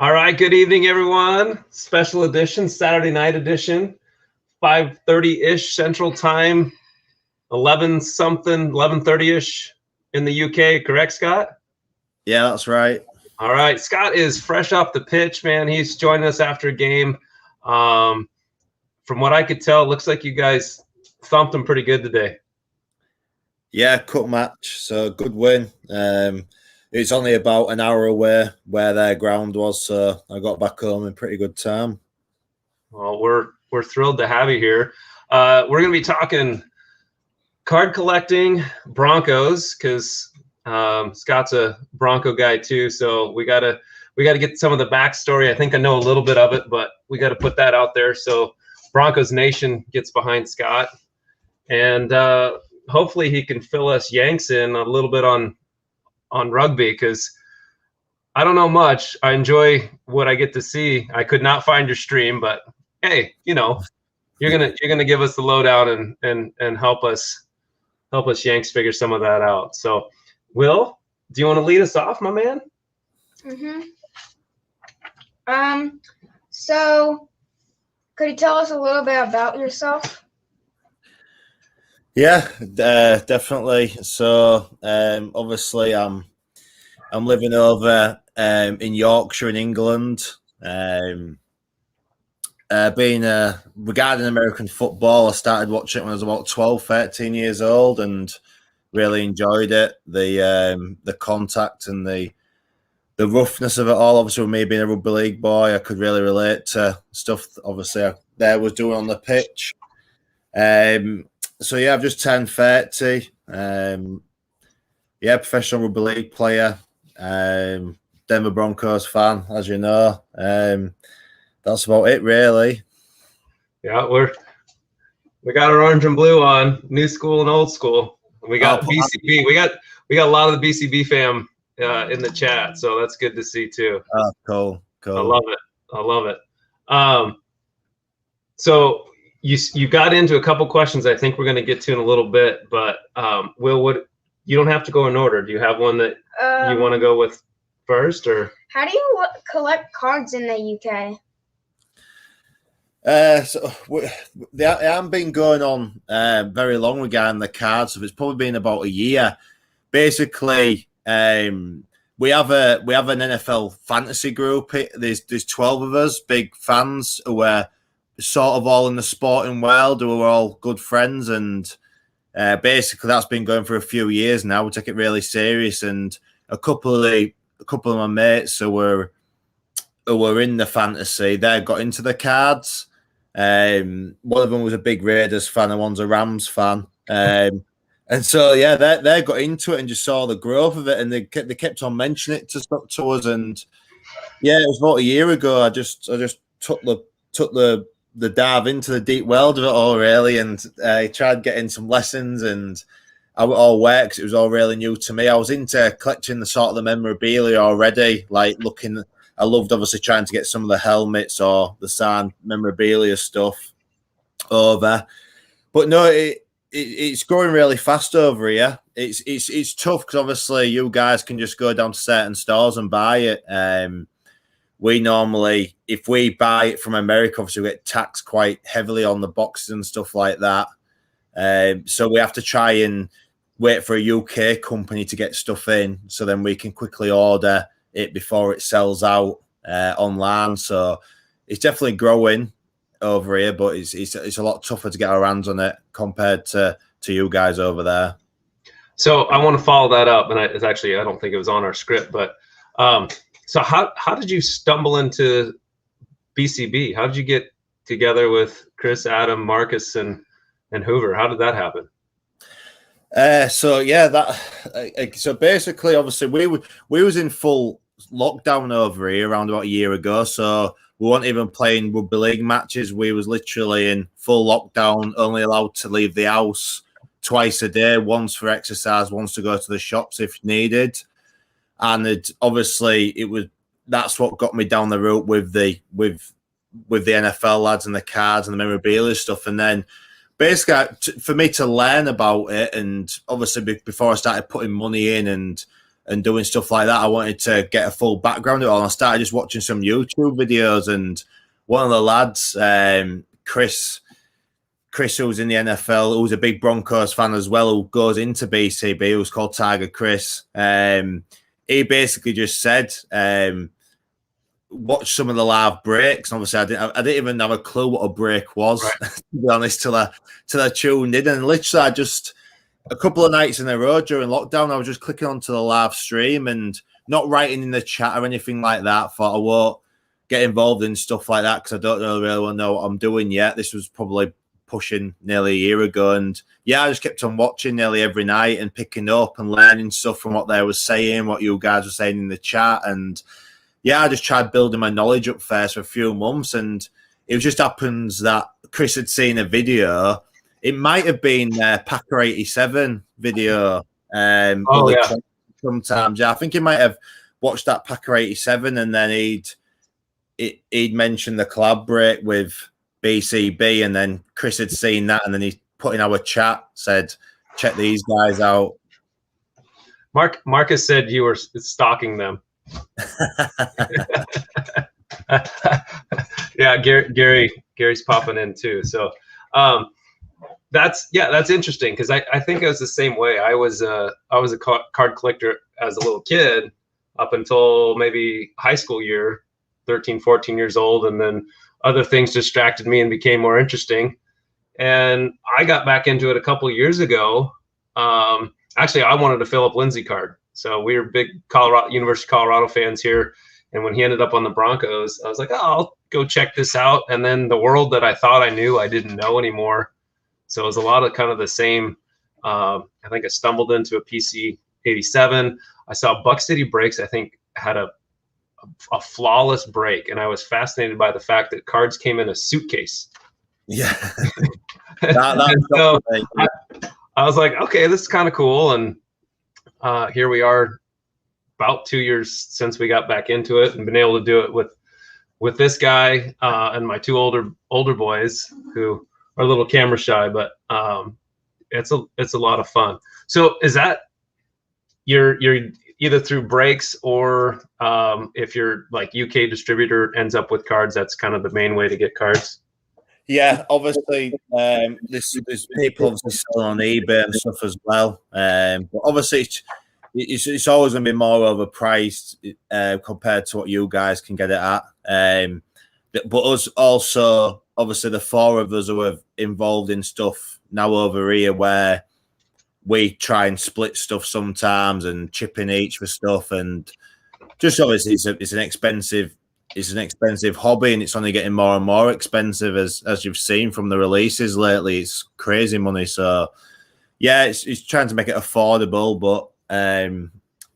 All right, good evening, everyone. Special edition, Saturday night edition, 5:30-ish Central Time, 11 something, 11:30-ish in the UK. Correct, Scott? Yeah, that's right. All right, Scott is fresh off the pitch, man. He's joining us after a game. From what I could tell, it looks like you guys thumped him pretty good today. Yeah, cut match, so good win. It's only about an hour away where their ground was, so I got back home in pretty good time. Well, we're thrilled to have you here. We're going to be talking card collecting, Broncos, because Scott's a Bronco guy too. So we gotta get some of the backstory. I think I know a little bit of it, but we got to put that out there so Broncos Nation gets behind Scott, and hopefully he can fill us Yanks in a little bit on rugby, because I don't know much. I enjoy what I get to see. I could not find your stream, but hey, you're gonna give us the lowdown and help us Yanks figure some of that out. So, Will, do you want to lead us off, my man? So could you tell us a little bit about yourself? Yeah, definitely. So obviously I'm living over in Yorkshire in England. Regarding American football, I started watching it when I was about 12, 13 years old and really enjoyed it. The contact and the roughness of it all. Obviously, with me being a rugby league boy, I could really relate to stuff obviously I was doing on the pitch. So yeah, I've just turned 30. Professional rugby league player. Denver Broncos fan, as you know. That's about it, really. Yeah, we got our orange and blue on, new school and old school. We got BCB. We got a lot of the BCB fam in the chat, so that's good to see too. Oh, cool. I love it. So you got into a couple questions I think we're going to get to in a little bit, but Will, you don't have to go in order. Do you have one that you want to go with first, or how do you collect cards in the UK? They haven't been going on very long regarding the cards, so it's probably been about a year. Basically, we have an NFL fantasy group. There's 12 of us, big fans who are sort of all in the sporting world, who are all good friends, and basically that's been going for a few years now. We take it really serious, and a couple of my mates who were in the fantasy, they got into the cards. One of them was a big Raiders fan and one's a Rams fan. And so, yeah, they got into it and just saw the growth of it, and they kept on mentioning it to us. And yeah, it was about a year ago. I just took the dive into the deep world of it all, really, and I tried getting some lessons, and how it all works. It was all really new to me. I was into collecting the sort of the memorabilia already, like looking. I loved obviously trying to get some of the helmets or the signed memorabilia stuff over, but no, it's growing really fast over here. It's tough because obviously you guys can just go down to certain stores and buy it. We normally, if we buy it from America, obviously we get taxed quite heavily on the boxes and stuff like that. So we have to try and wait for a UK company to get stuff in, so then we can quickly order it before it sells out online. So it's definitely growing over here, but it's a lot tougher to get our hands on it compared to you guys over there. So I want to follow that up, and I don't think it was on our script, but so how did you stumble into BCB? How did you get together with Chris, Adam, Marcus, and Hoover? How did that happen? So basically, obviously, we was in full lockdown over here around about a year ago. So we weren't even playing rugby league matches. We was literally in full lockdown, only allowed to leave the house twice a day, once for exercise, once to go to the shops if needed. And that's what got me down the route with the NFL lads and the cards and the memorabilia stuff. And then basically for me to learn about it, and obviously before I started putting money in and and doing stuff like that. I wanted to get a full background of it all. And I started just watching some YouTube videos, and one of the lads, Chris, who was in the NFL, who's a big Broncos fan as well, who goes into BCB, who's called Tiger Chris. He basically just said, watch some of the live breaks. Obviously, I didn't even have a clue what a break was, right. To be honest, till I tuned in. And literally, I just, a couple of nights in a row during lockdown, I was just clicking onto the live stream and not writing in the chat or anything like that. Thought I won't get involved in stuff like that because I don't really want to know what I'm doing yet. This was probably pushing nearly a year ago, and yeah, I just kept on watching nearly every night and picking up and learning stuff from what they were saying, what you guys were saying in the chat. And yeah, I just tried building my knowledge up first for a few months, and it just happens that Chris had seen a video. It might have been Packer 87 video. Sometimes, yeah, I think he might have watched that Packer 87, and then he'd mentioned the collab break with BCB, and then Chris had seen that, and then he put in our chat, said, check these guys out. Marcus said you were stalking them. Yeah, Gary's popping in too. So that's interesting, because I think I was the same way. I was a card collector as a little kid up until maybe high school year, 13, 14 years old, and then other things distracted me and became more interesting. And I got back into it a couple of years ago. Actually, I wanted a Philip Lindsay card. So we were big University of Colorado fans here. And when he ended up on the Broncos, I was like, oh, I'll go check this out. And then the world that I thought I knew, I didn't know anymore. So it was a lot of kind of the same. I think I stumbled into a PC 87. I saw Buck City Breaks, I think, had a flawless break, and I was fascinated by the fact that cards came in a suitcase. Yeah. So I was like, okay, this is kind of cool. And here we are, about 2 years since we got back into it, and been able to do it with this guy and my two older boys who are a little camera shy, but it's a lot of fun. So is that you're either through breaks, or if you're like UK distributor ends up with cards, that's kind of the main way to get cards? Yeah, obviously, there's people obviously selling on eBay and stuff as well. But obviously, it's always going to be more overpriced compared to what you guys can get it at. But us also, obviously, the four of us who are involved in stuff now over here, where we try and split stuff sometimes and chip in each for stuff, and just obviously it's an expensive hobby, and it's only getting more and more expensive as you've seen from the releases lately. It's crazy money. So yeah, it's trying to make it affordable, but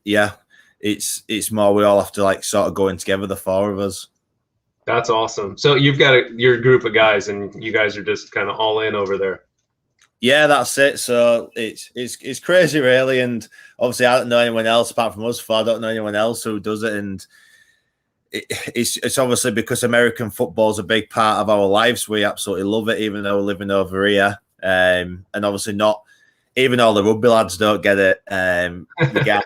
yeah, it's more we all have to like sort of go in together, the four of us. That's awesome. So you've got your group of guys, and you guys are just kind of all in over there. Yeah, that's it. So it's crazy, really. And obviously, I don't know anyone else apart from us four. I don't know anyone else who does it. And it's obviously because American football is a big part of our lives. We absolutely love it, even though we're living over here. And obviously, not even all the rugby lads don't get it. You get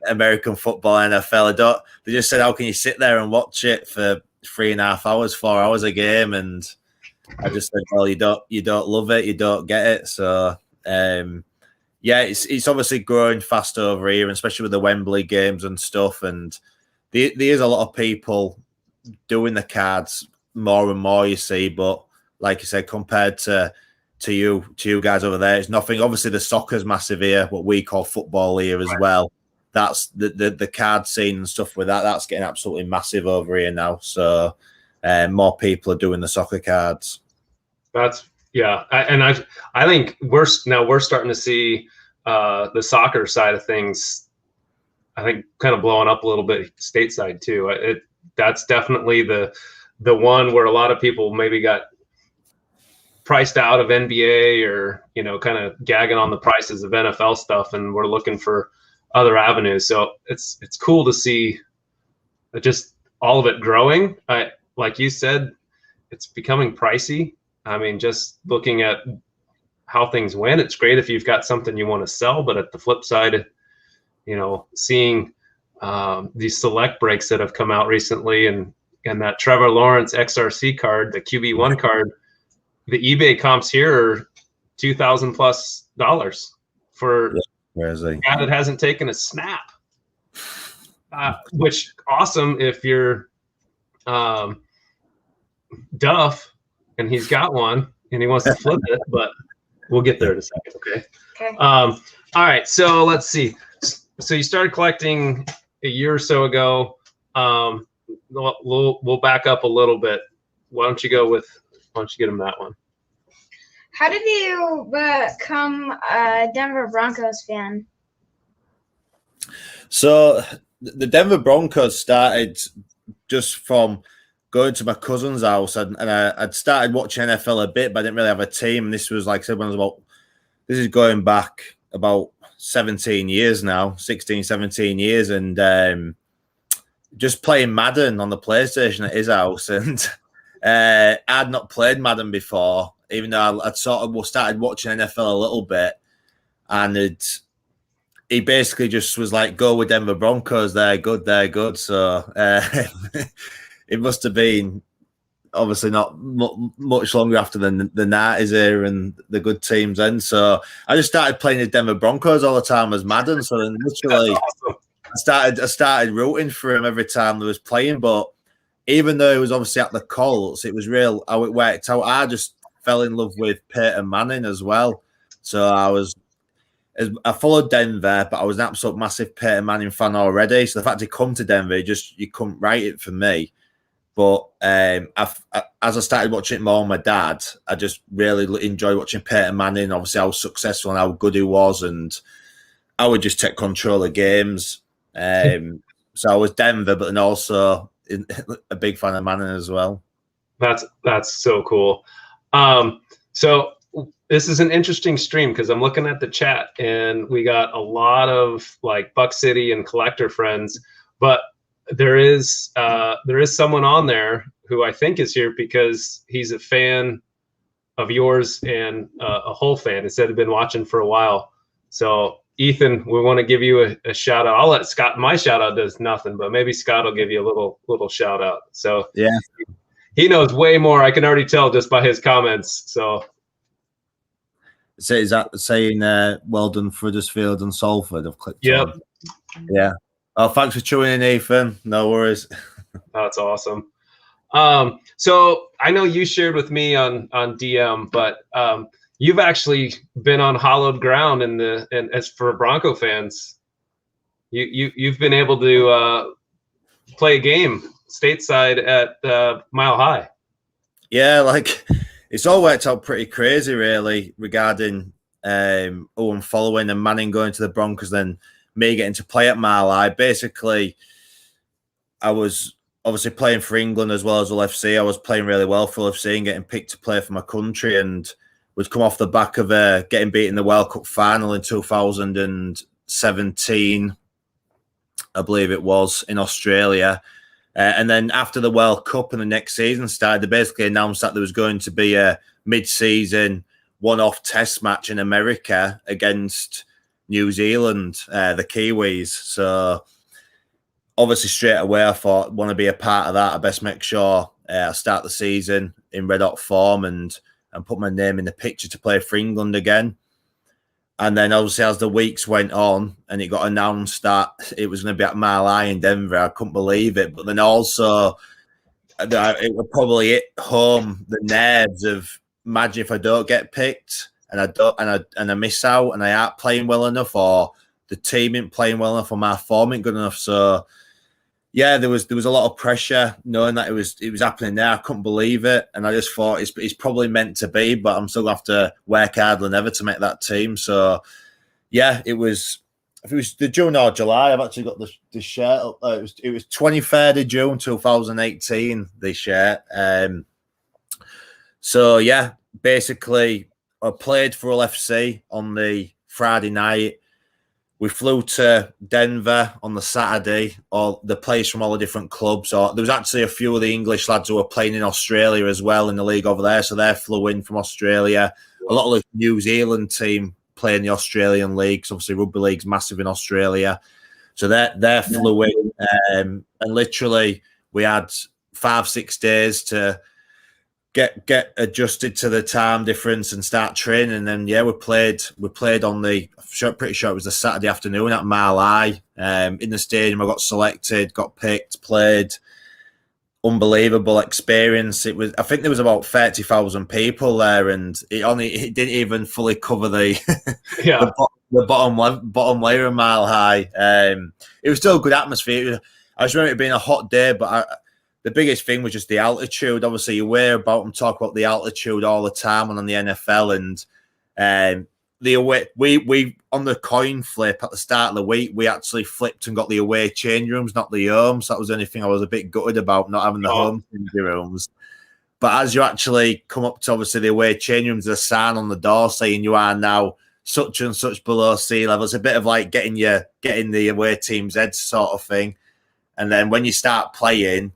American football, NFL. They just said, how can you sit there and watch it for 3.5 hours, 4 hours a game? And I just said, well, you don't love it, you don't get it. So yeah, it's obviously growing fast over here, and especially with the Wembley games and stuff. And there's a lot of people doing the cards more and more, you see. But like you said, compared to you guys over there, it's nothing. Obviously, the soccer's massive here, what we call football here as well. That's the card scene and stuff with that. That's getting absolutely massive over here now. So more people are doing the soccer cards. That's I think we're starting to see the soccer side of things, I think, kind of blowing up a little bit stateside too. That's definitely the one where a lot of people maybe got priced out of NBA, or kind of gagging on the prices of NFL stuff, and we're looking for other avenues. So it's cool to see just all of it growing. Like you said, it's becoming pricey. I mean, just looking at how things went, it's great if you've got something you want to sell, but at the flip side, seeing these select breaks that have come out recently, and that Trevor Lawrence XRC card, the QB1 card, the eBay comps here are $2,000+ for a guy that hasn't taken a snap. Which awesome if you're Duff and he's got one and he wants to flip it, but we'll get there in a second. Okay. All right. So let's see. So you started collecting a year or so ago. We'll back up a little bit. Why don't you get him that one? How did you become a Denver Broncos fan? So the Denver Broncos started just from going to my cousin's house, and I'd started watching NFL a bit, but I didn't really have a team. This was, like I said, this is going back about 17 years now, 16, 17 years, and just playing Madden on the PlayStation at his house. And I'd not played Madden before, even though I'd sort of started watching NFL a little bit, and he basically just was like, go with Denver Broncos. They're good. So it must have been obviously not much longer after the Nighties era and the good teams then. So I just started playing the Denver Broncos all the time as Madden. So then literally I started rooting for him every time they was playing. But even though he was obviously at the Colts, it was real how it worked out. I just fell in love with Peyton Manning as well. So I followed Denver, but I was an absolute massive Peyton Manning fan already. So the fact he come to Denver, you couldn't write it for me. But as I started watching it more with my dad, I just really enjoyed watching Peyton Manning. Obviously, how successful and how good he was, and I would just take control of games. So I was Denver, but then also a big fan of Manning as well. That's so cool. So this is an interesting stream because I'm looking at the chat and we got a lot of like Buck City and collector friends, but there is someone on there who I think is here because he's a fan of yours and a whole fan. He said he'd been watching for a while. So Ethan, we want to give you a shout out. I'll let Scott. My shout out does nothing, but maybe Scott will give you a little shout out. So yeah, he knows way more. I can already tell just by his comments. So is that saying well done for Huddersfield and Salford? I've clicked. Yep. On. Yeah. Oh, thanks for tuning in, Ethan. No worries. That's awesome. So I know you shared with me on DM, but you've actually been on hallowed ground and as for Bronco fans, you've been able to play a game stateside at Mile High. Yeah, like it's all worked out pretty crazy, really, regarding Owen following and Manning going to the Broncos, then me getting to play at Mile High. Basically, I was obviously playing for England as well as Hull FC. I was playing really well for Hull FC and getting picked to play for my country, and would come off the back of getting beat in the World Cup final in 2017, I believe it was, in Australia. And then after the World Cup and the next season started, they basically announced that there was going to be a mid-season one-off test match in America against New Zealand, the Kiwis. So obviously straight away I thought, want to be a part of that. I best make sure I start the season in red hot form and put my name in the picture to play for England again. And then obviously as the weeks went on and it got announced that it was going to be at Mile High in Denver, I couldn't believe it. But then also it would probably hit home the nerves of imagine if I don't get picked and I miss out and I aren't playing well enough, or the team ain't playing well enough, or my form ain't good enough. So yeah, there was a lot of pressure knowing that it was happening there. I couldn't believe it, and I just thought it's probably meant to be, but I'm still gonna have to work harder than ever to make that team. So yeah, it was. If it was the June or July, I've actually got the shirt up. It was 23rd of June 2018. This shirt. So yeah, basically, I played for Hull FC on the Friday night. We flew to Denver on the Saturday, or the players from all the different clubs. Or there was actually a few of the English lads who were playing in Australia as well in the league over there. So they flew in from Australia. A lot of the New Zealand team playing the Australian league. So obviously rugby league's massive in Australia. So they're fluid, and literally we had 5-6 days to get adjusted to the time difference and start training. And then we played on pretty sure it was the Saturday afternoon at Mile High in the stadium. I got selected, got picked, played. Unbelievable experience. I think there was about 30,000 people there, and it didn't even fully cover the the bottom layer of Mile High. It was still a good atmosphere. I just remember it being a hot day, but the biggest thing was just the altitude. Obviously, you hear about them talk about the altitude all the time on the NFL, and the away. We on the coin flip at the start of the week, we actually flipped and got the away change rooms, not the home. So that was the only thing I was a bit gutted about, not having the home change rooms. But as you actually come up to obviously the away change rooms, there's a sign on the door saying you are now such and such below sea level. It's a bit of like getting the away team's heads sort of thing. And then when you start playing,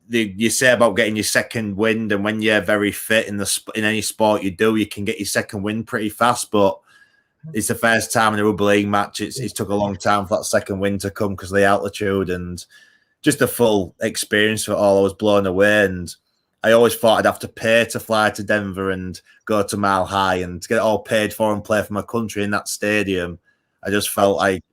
you say about getting your second wind, and when you're very fit in any sport you do, you can get your second wind pretty fast. But it's the first time in a rugby league match. It's took a long time for that second wind to come because of the altitude and just the full experience of it all. I was blown away, and I always thought I'd have to pay to fly to Denver and go to Mile High and to get it all paid for and play for my country in that stadium. I just felt like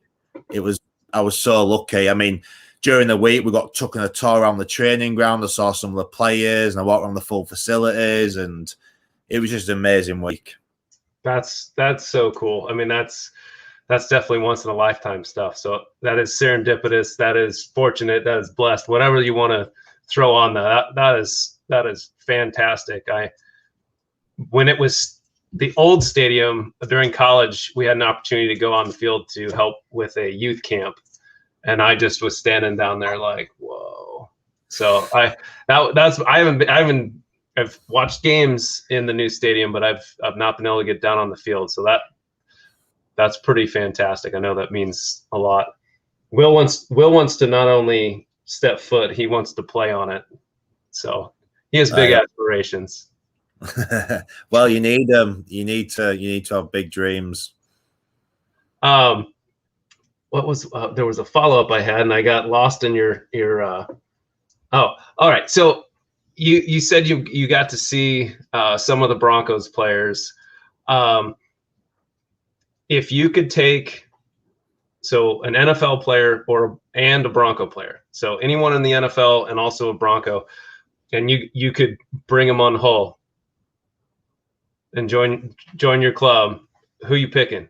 I was so lucky. I mean, during the week, we got took on a tour around the training ground. I saw some of the players, and I walked around the full facilities, and it was just an amazing week. That's so cool. I mean, that's definitely once in a lifetime stuff. So that is serendipitous. That is fortunate. That is blessed. Whatever you want to throw on that is fantastic. When it was the old stadium during college, we had an opportunity to go on the field to help with a youth camp. And I just was standing down there like, whoa. So I've watched games in the new stadium, but I've not been able to get down on the field. So that's pretty fantastic. I know that means a lot. Will wants to not only step foot, he wants to play on it. So he has big aspirations. Well, you need them. You need to have big dreams. What was there was a follow-up I had and I got lost in your all right. So you said you got to see some of the Broncos players. If you could take an NFL player and a Bronco player, so anyone in the NFL and also a Bronco, and you could bring them on Hull and join your club, who you picking?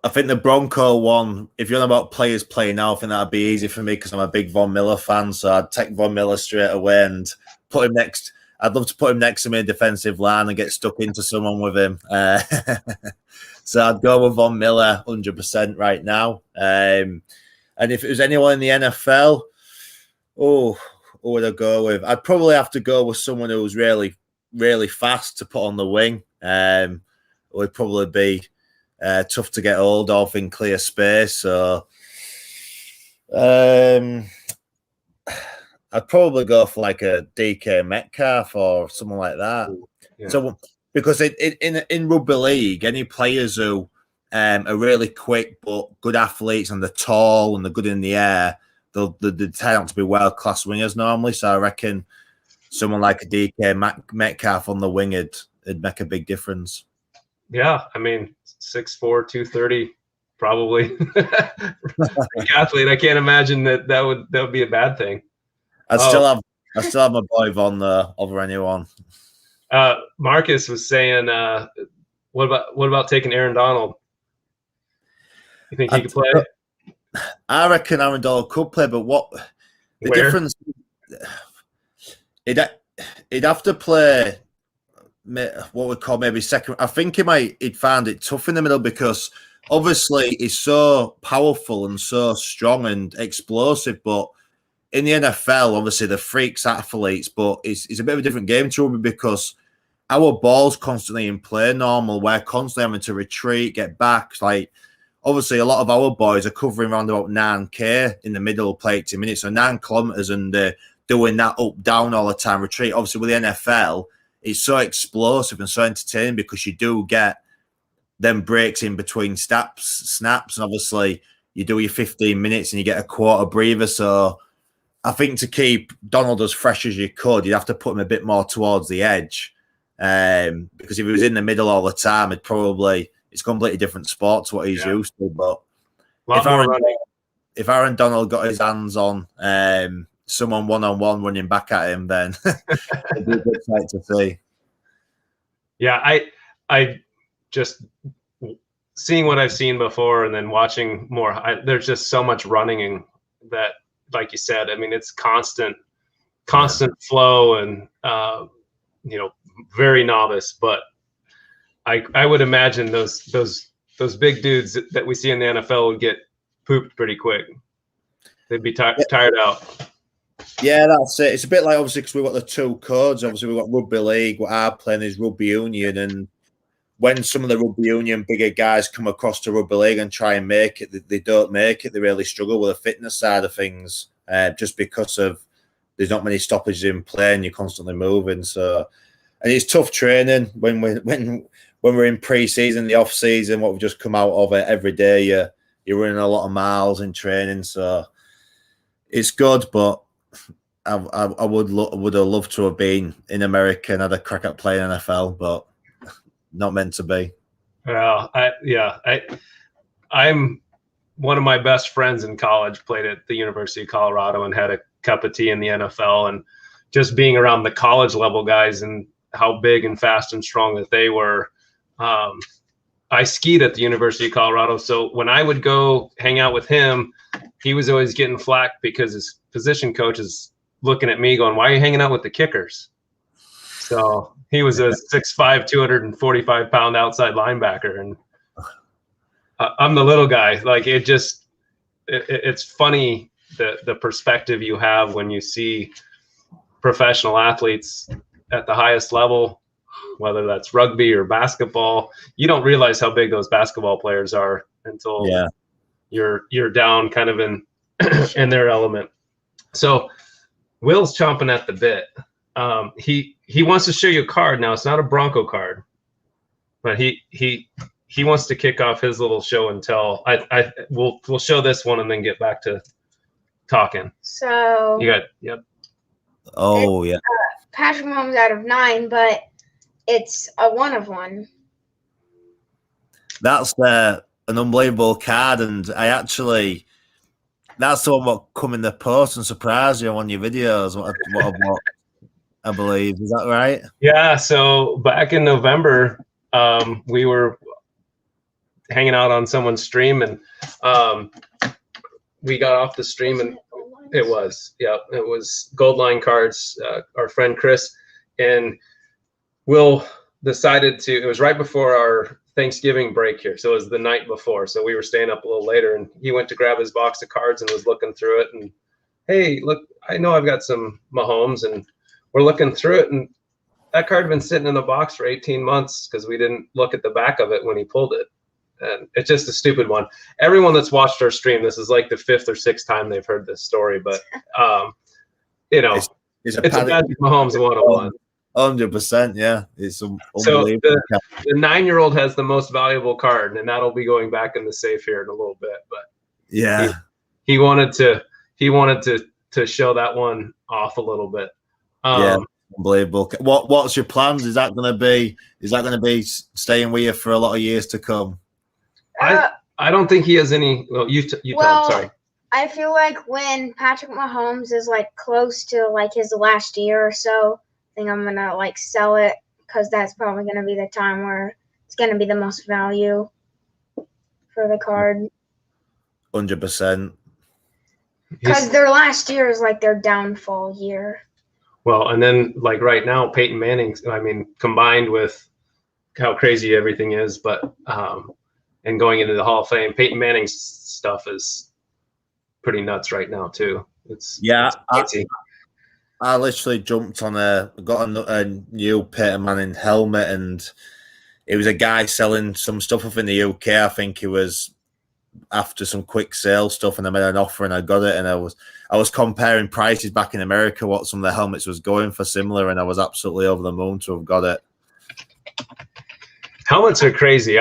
I think the Bronco one, if you're on about players playing now, I think that'd be easy for me because I'm a big Von Miller fan. So I'd take Von Miller straight away and put him next. I'd love to put him next to me in defensive line and get stuck into someone with him. So I'd go with Von Miller 100% right now. And if it was anyone in the NFL, who would I go with? I'd probably have to go with someone who was really, really fast to put on the wing. It would probably be tough to get hold of in clear space. So I'd probably go for like a DK Metcalf or someone like that. Yeah. So because in rugby league, any players who are really quick but good athletes and they're tall and they're good in the air, they turn out to be world-class wingers normally. So I reckon someone like a DK Metcalf on the wing it'd make a big difference. Yeah, I mean, 6'4", 230, probably athlete. I can't imagine that would be a bad thing. I still have my boy Von over anyone. Marcus was saying, what about taking Aaron Donald? You think he could play? I reckon Aaron Donald could play, but what the difference? He'd have to play what we call maybe second. I think he'd find it tough in the middle because obviously he's so powerful and so strong and explosive. But in the NFL, obviously the freaks athletes, but it's a bit of a different game to rugby because our ball's constantly in play. Normal, we're constantly having to retreat, get back. Like obviously, a lot of our boys are covering around about 9K in the middle, play 80 minutes, so 9 kilometers, and doing that up down all the time. Retreat. Obviously, with the NFL, it's so explosive and so entertaining because you do get then breaks in between snaps, and obviously you do your 15 minutes and you get a quarter breather. So I think to keep Donald as fresh as you could, you'd have to put him a bit more towards the edge. Because if he was in the middle all the time, it's a completely different sport to what he's used to. But if Aaron Donald got his hands on someone one-on-one running back at him, then it'd be a good sight to see. Yeah, I just seeing what I've seen before and then watching more. There's just so much running that, like you said, I mean, it's constant flow and very novice. But I would imagine those big dudes that we see in the NFL would get pooped pretty quick. They'd be tired out. Yeah, that's it. It's a bit like, obviously, because we've got the two codes. Obviously, we've got rugby league. What I'm playing is rugby union, and when some of the rugby union bigger guys come across to rugby league and try and make it, they don't make it. They really struggle with the fitness side of things, just because of there's not many stoppages in play and you're constantly moving. So, and it's tough training when we're in pre-season, the off-season, what we've just come out of it. Every day you're running a lot of miles in training, so it's good. But I would have loved to have been in America and had a crack at playing NFL, but not meant to be. Well, I'm one of my best friends in college played at the University of Colorado and had a cup of tea in the NFL, and just being around the college level guys and how big and fast and strong that they were. I skied at the University of Colorado, so when I would go hang out with him, he was always getting flack because his position coach is looking at me going, "Why are you hanging out with the kickers?" So he was a 6'5", 245-pound outside linebacker, and I'm the little guy. Like, it's funny the perspective you have when you see professional athletes at the highest level, whether that's rugby or basketball. You don't realize how big those basketball players are until you're down kind of in in their element. So Will's chomping at the bit. He wants to show you a card. Now, it's not a Bronco card, but he wants to kick off his little show and tell. We'll show this one and then get back to talking. So you got Oh, yeah. Patrick Mahomes out of 9, but it's a 1 of 1. That's an unbelievable card, and that's the one what come in the post and surprise you on your videos. What I believe, is that right? Yeah. So back in November, we were hanging out on someone's stream, and we got off the stream, and it was Gold Line Cards. Our friend Chris and Will decided to. It was right before our Thanksgiving break here, so it was the night before. So we were staying up a little later, and he went to grab his box of cards and was looking through it. And hey, look, I know I've got some Mahomes, and we're looking through it, and that card had been sitting in the box for 18 months because we didn't look at the back of it when he pulled it. And it's just a stupid one. Everyone that's watched our stream, this is like the 5th or 6th time they've heard this story, but it's a Patrick Mahomes 101. 100%, yeah. It's unbelievable. So the 9-year-old has the most valuable card, and that'll be going back in the safe here in a little bit. But yeah, he wanted to show that one off a little bit. Unbelievable. What's your plans? Is that going to be staying with you for a lot of years to come? I don't think he has any. Well, you tell. Sorry. I feel like when Patrick Mahomes is like close to like his last year or so, I think I'm gonna like sell it because that's probably gonna be the time where it's gonna be the most value for the card. 100%. Because their last year is like their downfall year. Well, and then like right now, Peyton Manning. I mean, combined with how crazy everything is, but and going into the Hall of Fame, Peyton Manning's stuff is pretty nuts right now too. It's crazy. I literally jumped on got a new Peyton Manning helmet, and it was a guy selling some stuff up in the UK. I think it was after some quick sale stuff, and I made an offer and I got it. And I was comparing prices back in America, what some of the helmets was going for similar, and I was absolutely over the moon to have got it. Helmets are crazy.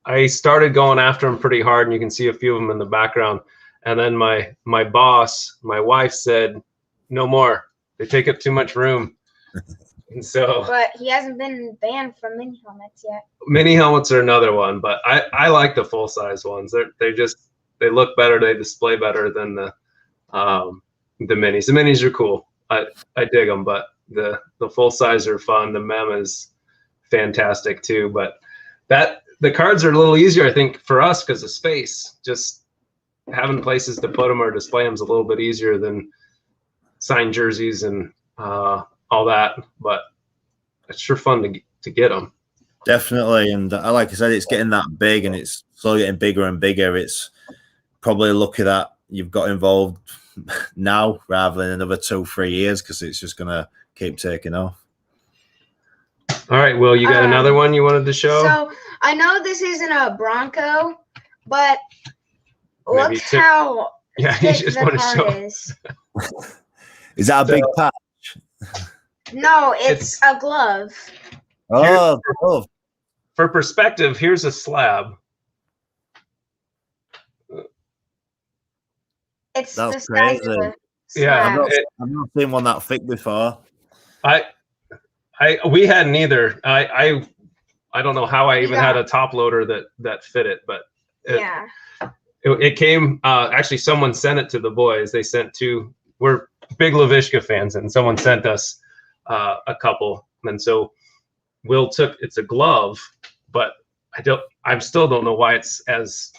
I started going after them pretty hard, and you can see a few of them in the background. And then my boss, my wife, said, "No more. They take up too much room." And so, but he hasn't been banned from mini helmets yet. Mini helmets are another one, but I like the full size ones. They look better, they display better than the minis. The minis are cool. I dig them, but the full size are fun. The mem is fantastic too, but the cards are a little easier, I think, for us because of space. Just having places to put them or display them is a little bit easier than signed jerseys and all that. But it's sure fun to get them. Definitely, and like I said, it's getting that big, and it's slowly getting bigger and bigger. It's probably lucky that you've got involved now rather than another 2-3 years, because it's just gonna keep taking off. All right, Will, you got another one you wanted to show? So I know this isn't a Bronco, but look how thick the card is. Is that a big patch? No, it's a glove. Oh, glove. For perspective, here's a slab. It's That's the size crazy. of a Yeah, slab. I've not seen one that thick before. We hadn't either. I don't know how I even had a top loader that fit it, but it came. Actually, someone sent it to the boys. They sent two. We're big LaVishka fans, and someone sent us a couple, and so Will took. It's a glove, but I still don't know why it's as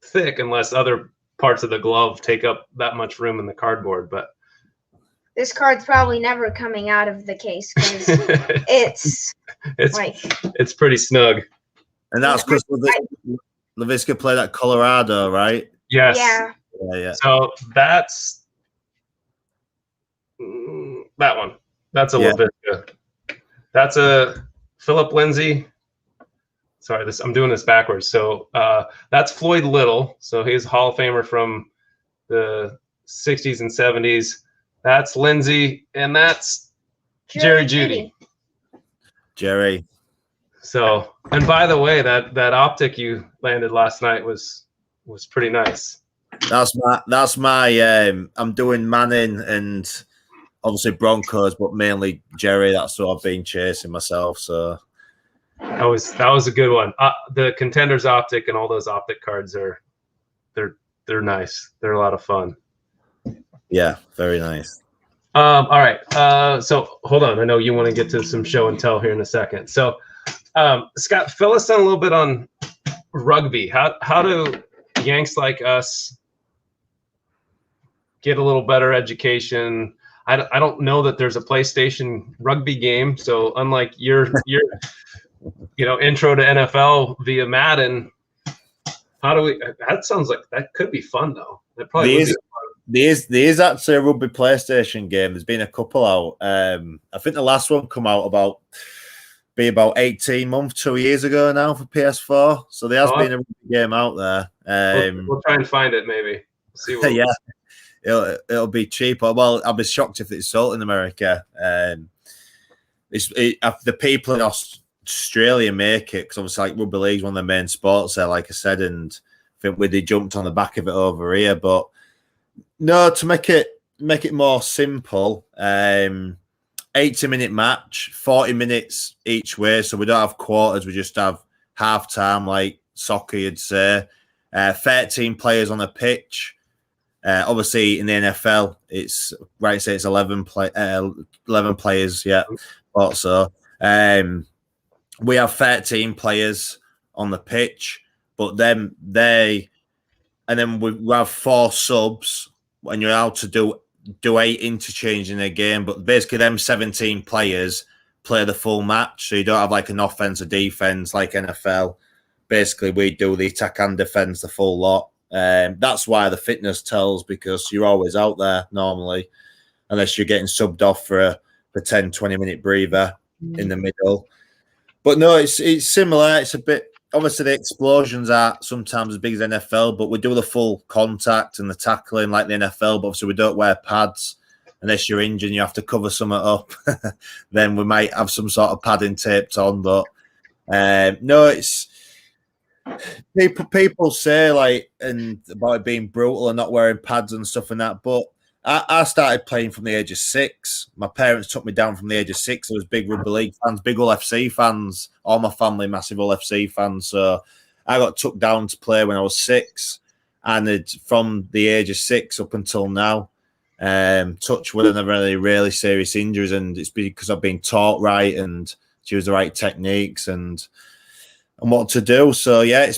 thick unless other parts of the glove take up that much room in the cardboard. But this card's probably never coming out of the case because it's pretty snug. And that's because LaVishka played at Colorado, right? Yes. Yeah. So that's that one. That's a LaVishka. That's a Philip Lindsay. Sorry, I'm doing this backwards. So that's Floyd Little. So he's a Hall of Famer from the 60s and 70s. That's Lindsay, and that's Jerry Judy. Jerry. So, and by the way, that optic you landed last night was pretty nice. That's my I'm doing Manning and obviously Broncos, but mainly Jerry. That's what I've been chasing myself. So that was a good one. The Contenders optic and all those optic cards they're nice. They're a lot of fun. Yeah, very nice. All right. So hold on. I know you want to get to some show and tell here in a second. So, Scott, fill us in a little bit on rugby. How do Yanks like us get a little better education? I don't know that there's a PlayStation rugby game. So unlike your intro to NFL via Madden, how do we? That sounds like that could be fun though. That probably would be fun. There is actually a rugby PlayStation game. There's been a couple out. I think the last one come out about 18 months, 2 years ago now for PS4. So there has been a rugby game out there. We'll try and find it maybe. See what it'll be cheaper. Well, I'll be shocked if it's sold in America. The people in Australia make it because obviously like rugby league's one of the main sports there, like I said, and I think they jumped on the back of it over here, but. No, to make it more simple, 80-minute match, 40 minutes each way. So we don't have quarters, we just have half time, like soccer, you'd say. 13 players on a pitch. Obviously, in the NFL, it's 11 players. Yeah, thought so. We have 13 players on the pitch, but then we have 4 subs. And you're allowed to do 8 interchange in a game, but basically them 17 players play the full match, so you don't have like an offense or defense like NFL. Basically, we do the attack and defense the full lot. That's why the fitness tells, because you're always out there normally, unless you're getting subbed off for a 10-20 minute breather in the middle. But no, it's similar. It's a bit. Obviously, the explosions are sometimes as big as NFL, but we do the full contact and the tackling like the NFL. But obviously, we don't wear pads unless you're injured and you have to cover something up. Then we might have some sort of padding taped on. But no, People say like and about it being brutal and not wearing pads and stuff and that, but I started playing from the age of 6. My parents took me down from the age of 6. I was big rugby league fans, big Hull FC fans. All my family massive Hull FC fans. So I got took down to play when I was 6, and from the age of 6 up until now, touch wood, I never had any really serious injuries, and it's because I've been taught right and choose the right techniques and what to do. So yeah,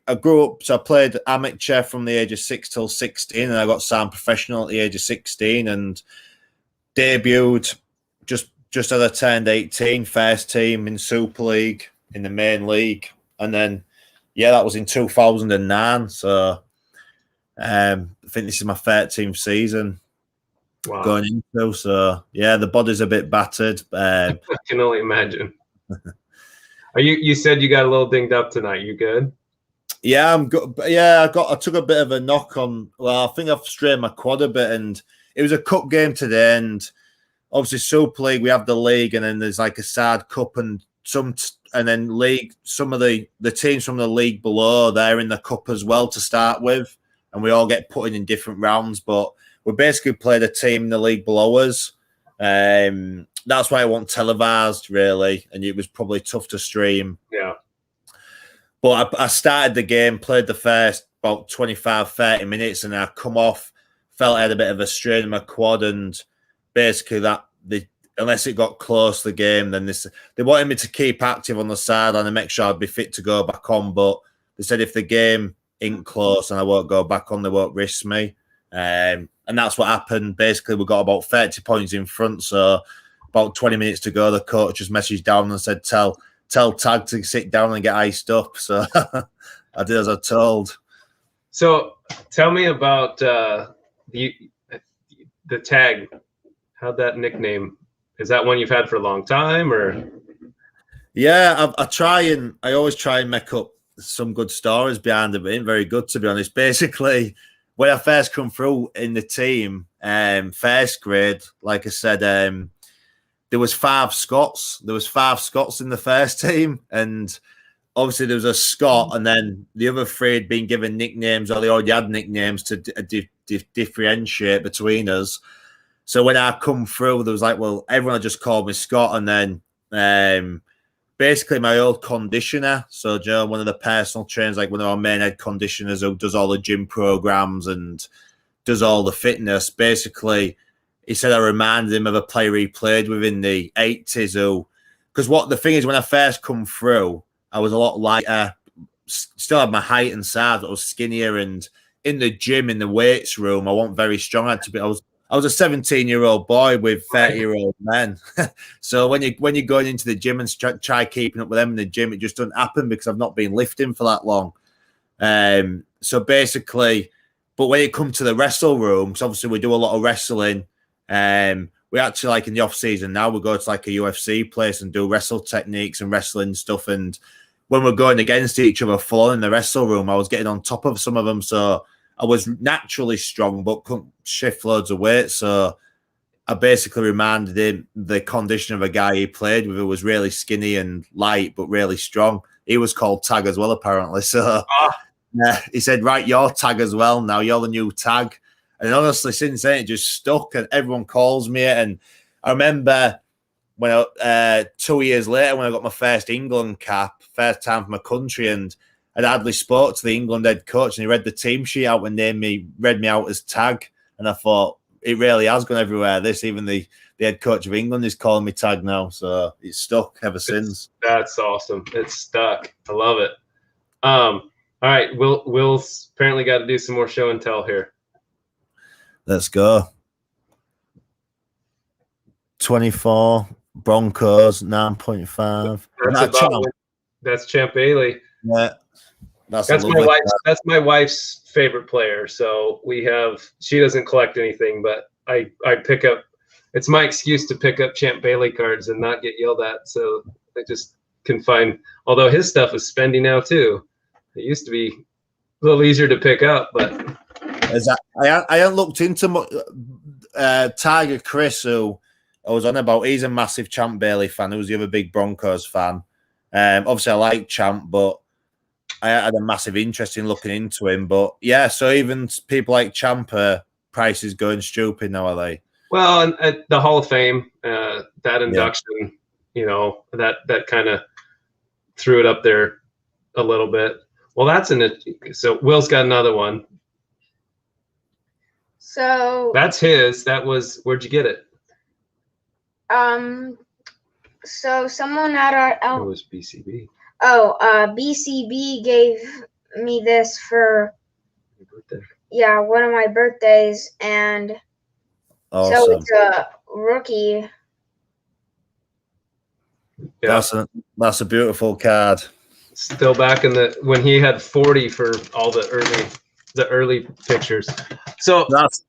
I grew up. So I played amateur from the age of 6 till 16, and I got signed professional at the age of 16, and debuted just as I turned 18. First team in Super League in the main league, and then that was in 2009. So I think this is my 13th season. Wow. Going into. So yeah, the body's a bit battered. I can only imagine. You said you got a little dinged up tonight. You good? Yeah, I'm good. Yeah, I took a bit of a knock on. Well, I think I've strained my quad a bit, and it was a cup game today. And obviously, Super League, we have the league, and then there's like a sad cup and then league. Some of the teams from the league below, they're in the cup as well to start with, and we all get put in different rounds. But we basically played a team in the league below us. That's why I want televised, really, and it was probably tough to stream. Yeah. But I started the game, played the first about 25, 30 minutes, and I come off, felt I had a bit of a strain in my quad, and basically unless it got close to the game, then they wanted me to keep active on the sideline and make sure I'd be fit to go back on. But they said if the game ain't close and I won't go back on, they won't risk me. And that's what happened. Basically, we got about 30 points in front, so about 20 minutes to go, the coach just messaged down and said, tell Tag to sit down and get iced up. So I did as I told. So tell me about the Tag. How'd that nickname? Is that one you've had for a long time, or? Yeah, I always try and make up some good stories behind it, but it ain't very good, to be honest. Basically, when I first come through in the team, first grade, like I said, there was 5 Scots. There was 5 Scots in the first team, and obviously there was a Scot, and then the other 3 had been given nicknames, or they already had nicknames to differentiate between us. So when I come through, there was like, well, everyone just called me Scott, and then basically my old conditioner, so Joe, one of the personal trainers, like one of our main head conditioners who does all the gym programs and does all the fitness, basically. He said I reminded him of a player he played with in the 80s because what the thing is, when I first come through, I was a lot lighter, still had my height and size, but I was skinnier, and in the gym, in the weights room, I wasn't very strong. I was a 17-year-old boy with 30-year-old men. So when you're going into the gym and try keeping up with them in the gym, it just doesn't happen because I've not been lifting for that long. So basically, but when it comes to the wrestle rooms, obviously we do a lot of wrestling. We actually, like in the off season now, we go to like a UFC place and do wrestle techniques and wrestling stuff. And when we're going against each other full in the wrestle room, I was getting on top of some of them. So I was naturally strong, but couldn't shift loads of weight. So I basically reminded him the condition of a guy he played with who was really skinny and light, but really strong. He was called Tag as well, apparently. So he said, right, you're Tag as well now. You're the new Tag. And honestly, since then, it just stuck, and everyone calls me it. And I remember when 2 years later, when I got my first England cap, first time for my country, and I'd hardly spoke to the England head coach, and he read the team sheet out and read me out as Tag. And I thought, it really has gone everywhere. Even the head coach of England is calling me Tag now. So it's stuck ever since. That's awesome. It's stuck. I love it. All right. Will's apparently got to do some more show and tell here. Let's go. 24 Broncos 9.5. That's Champ Bailey. Yeah, that's my wife's favorite player. So she doesn't collect anything, but I pick up. It's my excuse to pick up Champ Bailey cards and not get yelled at. So I just can find. Although his stuff is spendy now too. It used to be a little easier to pick up, but. I haven't looked into Tiger Chris, who I was on about. He's a massive Champ Bailey fan. Who's the other big Broncos fan? Obviously, I like Champ, but I had a massive interest in looking into him. But yeah, so even people like Champa, price is going stupid now, are they? Well, and at the Hall of Fame, that induction, you know, that kind of threw it up there a little bit. Well, so Will's got another one. So that's his. That was, where'd you get it? So someone at our it was BCB. Oh, BCB gave me this for Your birthday. Yeah, one of my birthdays, and awesome. So it's a rookie. Yeah. That's a beautiful card. Still back in when he had 40 for all the early pictures. So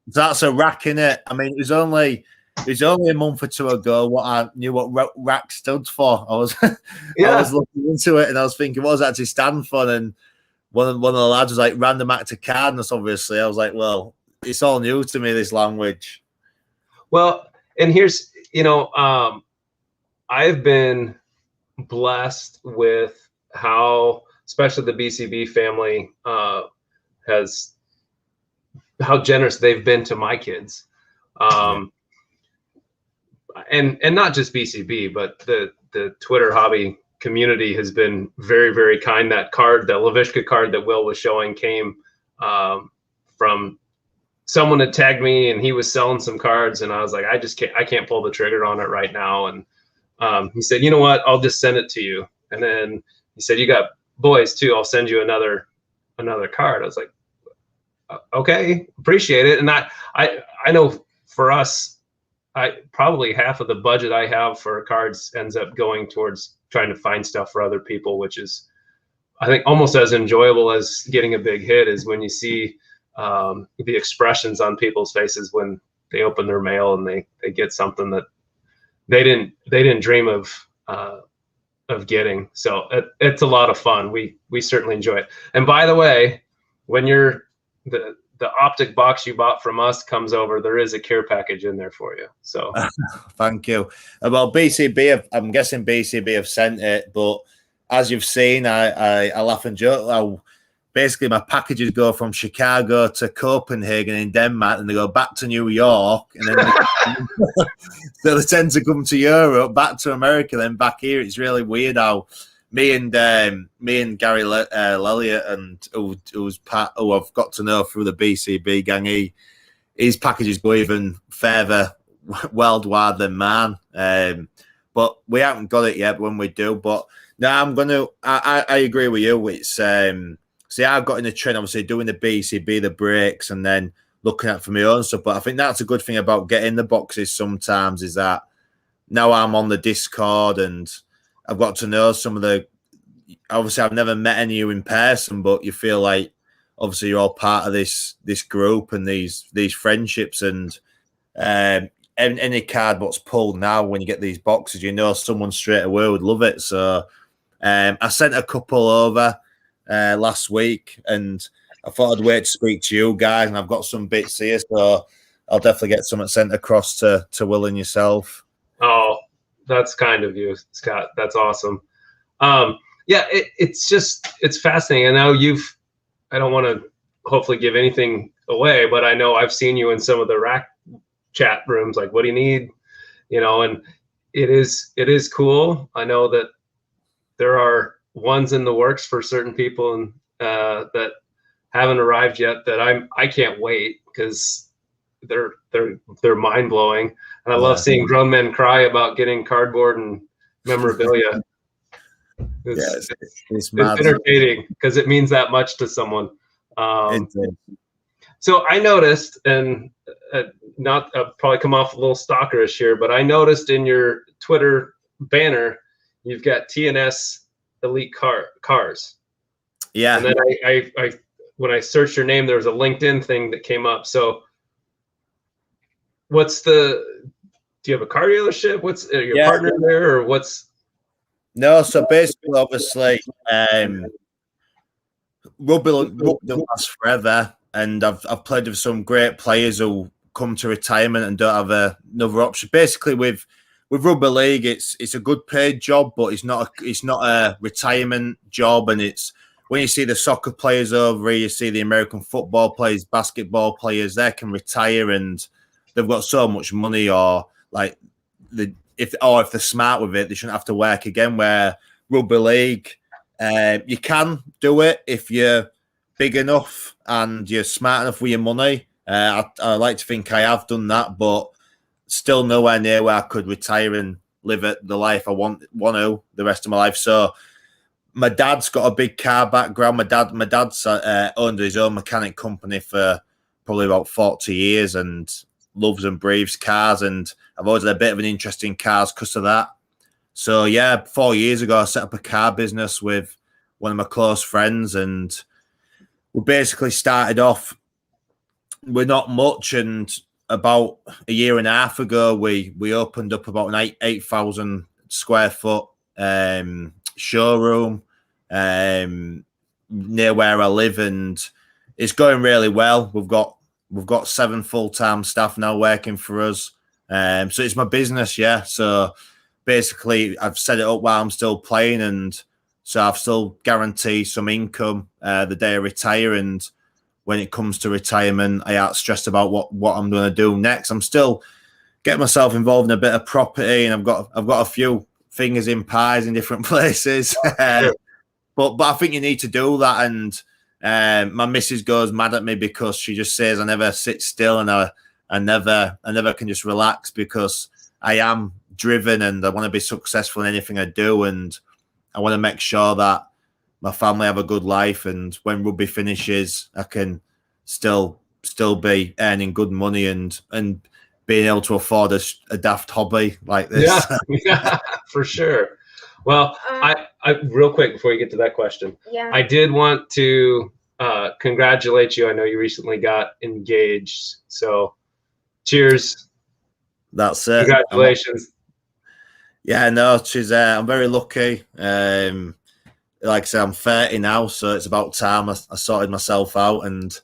that's a rack in it. I mean, it was only a month or two ago what I knew what rack stood for. I was I was looking into it and I was thinking, what does it actually stand for? And one of the lads was like random act of cardness, obviously. I was like, well, it's all new to me, this language. Well, and here's, I've been blessed with how, especially the BCB family, how generous they've been to my kids. And not just BCB, but the Twitter hobby community has been very, very kind. That card, the Lavishka card that Will was showing, came from someone had tagged me, and he was selling some cards, and I was like, I can't pull the trigger on it right now. And he said, you know what, I'll just send it to you. And then he said, you got boys too, I'll send you another card. I was like, okay, appreciate it. And I know for us, probably half of the budget I have for cards ends up going towards trying to find stuff for other people, which is, I think, almost as enjoyable as getting a big hit is when you see the expressions on people's faces when they open their mail and they get something that they didn't dream of getting. So it's a lot of fun. We certainly enjoy it. And by the way, when the optic box you bought from us comes over, there is a care package in there for you. So thank you. Well, BCB, I'm guessing BCB have sent it, but as you've seen, I laugh and joke. Basically, my packages go from Chicago to Copenhagen in Denmark, and they go back to New York, and then so they tend to come to Europe, back to America, then back here. It's really weird how me and Gary Lelliot, and who's who I've got to know through the BCB gang, his packages go even further worldwide than mine. But we haven't got it yet. When we do, but no, I agree with you. It's see, I've got in the trend, obviously, doing the BCB, the breaks, and then looking at for my own stuff. But I think that's a good thing about getting the boxes sometimes is that now I'm on the Discord and I've got to know some of the. Obviously, I've never met any of you in person, but you feel like obviously you're all part of this group and these friendships. And any card what's pulled now, when you get these boxes, you know someone straight away would love it. So I sent a couple over last week, and I thought I'd wait to speak to you guys. And I've got some bits here, so I'll definitely get something sent across to Will and yourself. Oh, that's kind of you, Scott. That's awesome. Yeah, it's fascinating. I know I don't want to hopefully give anything away, but I know I've seen you in some of the rack chat rooms, like, what do you need? And it is cool. I know that there are ones in the works for certain people and that haven't arrived yet that I can't wait because they're mind blowing. And I love seeing grown men cry about getting cardboard and memorabilia. It's entertaining because it means that much to someone. So I noticed, and not probably come off a little stalkerish here, but I noticed in your Twitter banner you've got TNS Elite cars. Yeah. And then I when I searched your name, there was a LinkedIn thing that came up. So do you have a car dealership? What's your partner there, or what's? No, so basically, obviously, rugby don't last forever, and I've played with some great players who come to retirement and don't have another option. Basically, with rugby league, it's a good paid job, but it's not a retirement job, and it's when you see the soccer players over here, you see the American football players, basketball players, they can retire and they've got so much money, or like if they're smart with it, they shouldn't have to work again. Where rugby league, you can do it if you're big enough and you're smart enough with your money. I like to think I have done that, but still nowhere near where I could retire and live the life I want to the rest of my life. So my dad's got a big car background. My dad's owned his own mechanic company for probably about 40 years and loves and breathes cars. And I've always had a bit of an interest in cars because of that. So yeah, 4 years ago, I set up a car business with one of my close friends, and we basically started off with not much. And about a year and a half ago, we opened up about an 8,000 square foot showroom near where I live, and it's going really well. We've got 7 full-time staff now working for us. So it's my business, yeah. So basically, I've set it up while I'm still playing, and so I've still guaranteed some income the day I retire. And when it comes to retirement, I aren't stressed about what I'm going to do next. I'm still getting myself involved in a bit of property, and I've got a few fingers in pies in different places. But I think you need to do that. And my missus goes mad at me because she just says I never sit still, and I never can just relax, because I am driven and I want to be successful in anything I do, and I want to make sure that my family have a good life, and when rugby finishes, I can still be earning good money and being able to afford a daft hobby like this. Yeah, for sure. Well, I real quick before you get to that question, I did want to congratulate you. I know you recently got engaged, so cheers. That's it. Congratulations. Yeah, no, she's. I'm very lucky. Like I said, I'm 30 now, so it's about time I sorted myself out and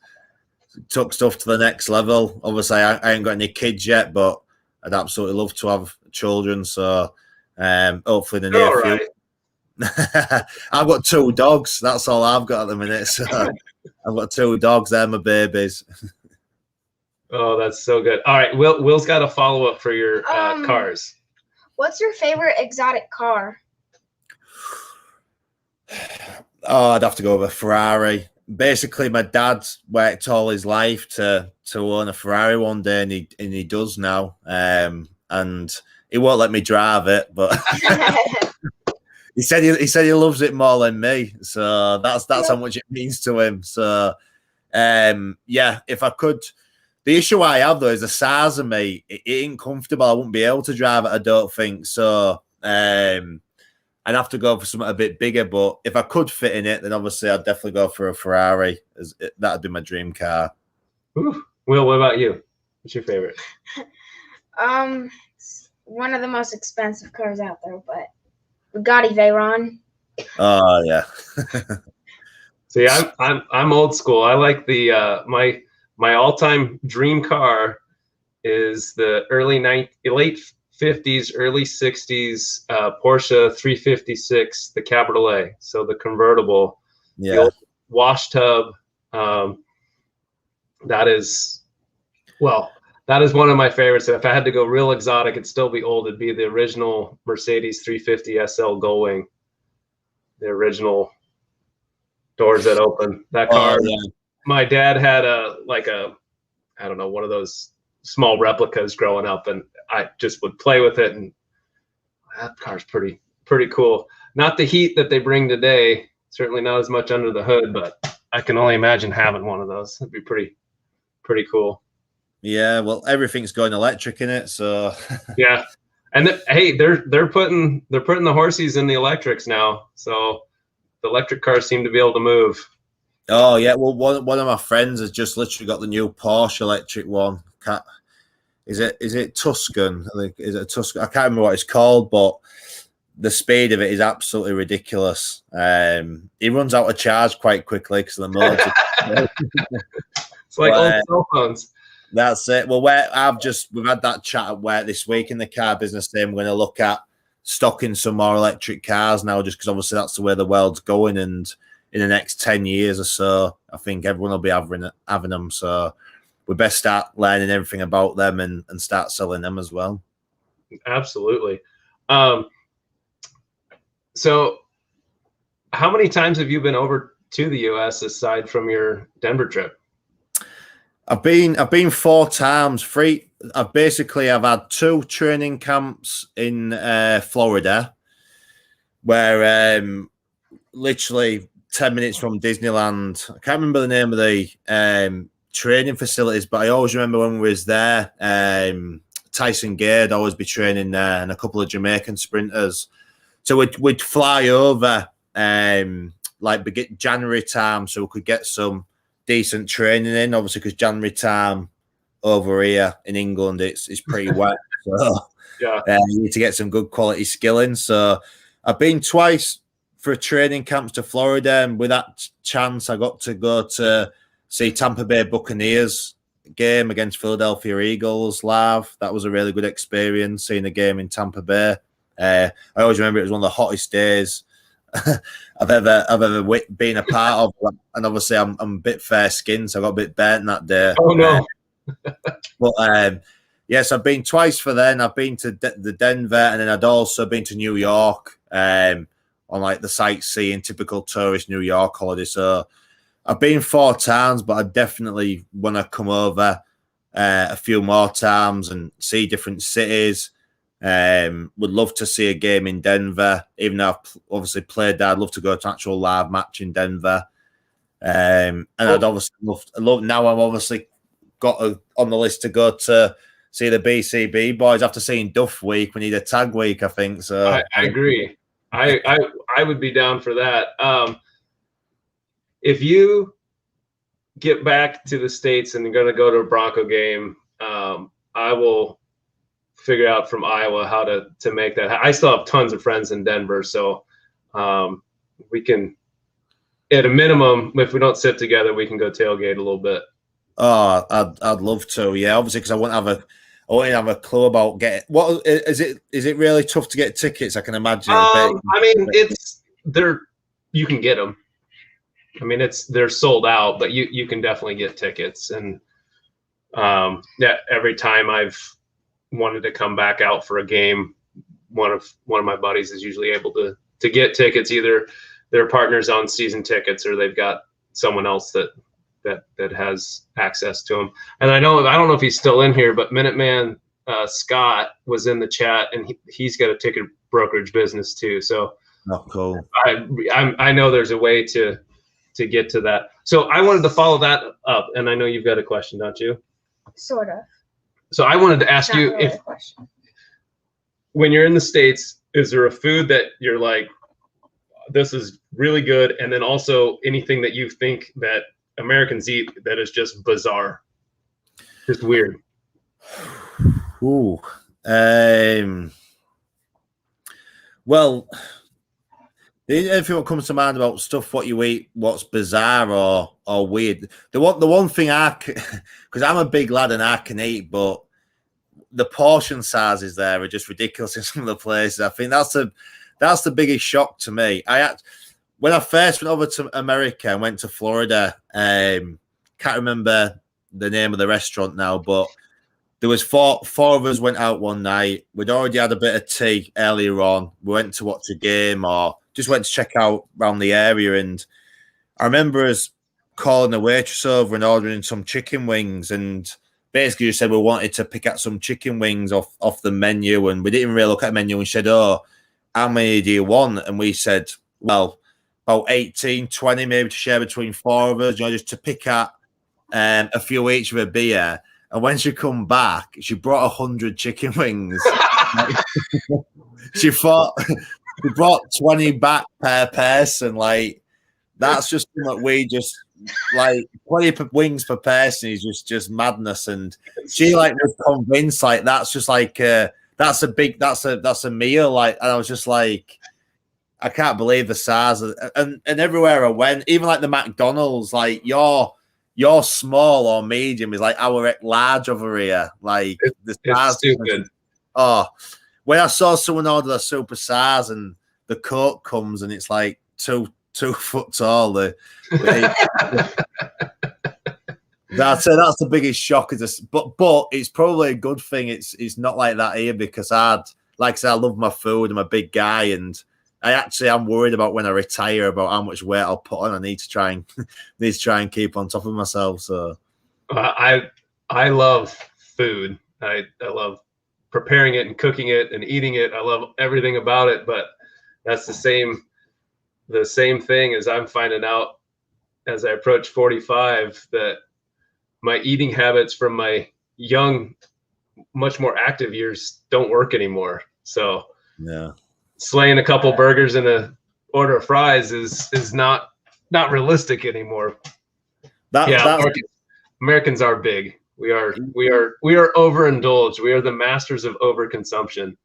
took stuff to the next level. Obviously, I ain't got any kids yet, but I'd absolutely love to have children. So hopefully in the near future. I've got 2 dogs. That's all I've got at the minute. So I've got 2 dogs. They're my babies. Oh, that's so good. All right, Will's got a follow-up for your cars. What's your favorite exotic car? Oh, I'd have to go with a Ferrari. Basically, my dad's worked all his life to own a Ferrari one day, and he does now. And he won't let me drive it, but he said he loves it more than me. So that's how much it means to him. So yeah, if I could. The issue I have though is the size of me. It ain't comfortable. I wouldn't be able to drive it, I don't think. So I'd have to go for something a bit bigger. But if I could fit in it, then obviously I'd definitely go for a Ferrari. That'd be my dream car. Ooh. Will, what about you? What's your favorite? One of the most expensive cars out there, but Bugatti Veyron. Oh yeah. See, I'm old school. I like the my all-time dream car is the late 50s, early 60s Porsche 356, the Capital A. So the convertible, the old wash tub. That is one of my favorites. If I had to go real exotic, it'd still be old. It'd be the original Mercedes 350 SL Gullwing, the original doors that open. That car. Yeah. My dad had I don't know, one of those small replicas growing up, and I just would play with it, and that car's pretty cool. Not the heat that they bring today, certainly not as much under the hood, but I can only imagine having one of those. It'd be pretty cool. Yeah, well, everything's going electric in it, so yeah. And hey, they're putting the horses in the electrics now, so the electric cars seem to be able to move. Oh yeah, well, one of my friends has just literally got the new Porsche electric one. Is it Tuscan? I think is it a Tuscan? I can't remember what it's called, but the speed of it is absolutely ridiculous. He runs out of charge quite quickly because of the motor. It's like old cell phones. That's it. Well, we've had that chat at work this week in the car business. Then we're going to look at stocking some more electric cars now, just because obviously that's the way the world's going, and in the next 10 years or so. I think everyone will be having them. So we best start learning everything about them and start selling them as well. Absolutely. So how many times have you been over to the US aside from your Denver trip? I've been 4 times. I've had 2 training camps in Florida, where literally 10 minutes from Disneyland. I can't remember the name of the training facilities, but I always remember when we was there, Tyson Gay'd always be training there, and a couple of Jamaican sprinters. So we'd fly over like January time, so we could get some decent training in. Obviously, because January time over here in England, it's pretty wet. So yeah, you need to get some good quality skilling. So I've been twice for training camps to Florida, and with that chance, I got to go to see Tampa Bay Buccaneers game against Philadelphia Eagles live. That was a really good experience, seeing a game in Tampa Bay. I always remember it was one of the hottest days I've ever been a part of, and obviously I'm a bit fair-skinned, so I got a bit burnt that day. Oh no! But yes, I've been twice for then. I've been to the Denver, and then I'd also been to New York on like the sightseeing, typical tourist New York holiday. So I've been 4 times, but I definitely want to come over a few more times and see different cities. Would love to see a game in Denver, even though I've obviously played there. I'd love to go to an actual live match in Denver. And I'd obviously love now I'm obviously got on the list to go to see the BCB boys. After seeing Duff Week, we need a tag week, I think. So I agree. I would be down for that. If you get back to the States and you're going to go to a Bronco game, I will figure out from Iowa how to make that. I still have tons of friends in Denver, so we can, at a minimum, if we don't sit together, we can go tailgate a little bit. Oh, I'd love to. Yeah, obviously, because I won't have a clue about getting. What is it? Is it really tough to get tickets? I can imagine. I mean, it's there. You can get them. I mean, they're sold out, but you can definitely get tickets. And yeah, every time I've wanted to come back out for a game, one of my buddies is usually able to get tickets. Either their partners on season tickets, or they've got someone else that has access to them. And I don't know if he's still in here, but Minuteman Scott was in the chat, and he's got a ticket brokerage business too. So cool. I know there's a way to get to that. So I wanted to follow that up, and I know you've got a question, don't you? Sort of. So I wanted to ask you really if, when you're in the States, is there a food that you're like, this is really good, and then also anything that you think that Americans eat that is just bizarre, just weird? Ooh. Well, anything that comes to mind about stuff what you eat, what's bizarre or weird. The one thing because I'm a big lad and I can eat, but the portion sizes there are just ridiculous in some of the places. I think that's the biggest shock to me. When I first went over to America and went to Florida, can't remember the name of the restaurant now, but there was four of us went out one night. We'd already had a bit of tea earlier on. We went to watch a game or just went to check out around the area. And I remember us calling the waitress over and ordering some chicken wings. And basically just said we wanted to pick out some chicken wings off the menu. And we didn't really look at the menu and said, oh, how many do you want? And we said, well, about 18, 20 maybe to share between 4 of us, just to pick out a few each of a beer. And when she come back, she brought 100 chicken wings. She brought 20 back per person. Like, that's just something we just like 20 wings per person is just madness. And she like was convinced like that's just like that's a meal. Like, and I was just like, I can't believe the size of, and everywhere I went, even like the McDonald's, like your small or medium is like our large over here. Like the size, it's stupid. Oh, when I saw someone order a super size and the Coke comes and it's like two 2 foot tall. That's the biggest shock. But it's probably a good thing. It's not like that here because like I said, I love my food. I'm a big guy, and I'm worried about when I retire about how much weight I'll put on. I need to try and keep on top of myself. So I love food. I love preparing it and cooking it and eating it. I love everything about it. But that's the same thing as I'm finding out as I approach 45 that my eating habits from my young, much more active years don't work anymore. So yeah, slaying a couple burgers and a order of fries is not realistic anymore. Americans are big. We are overindulged. We are the masters of overconsumption.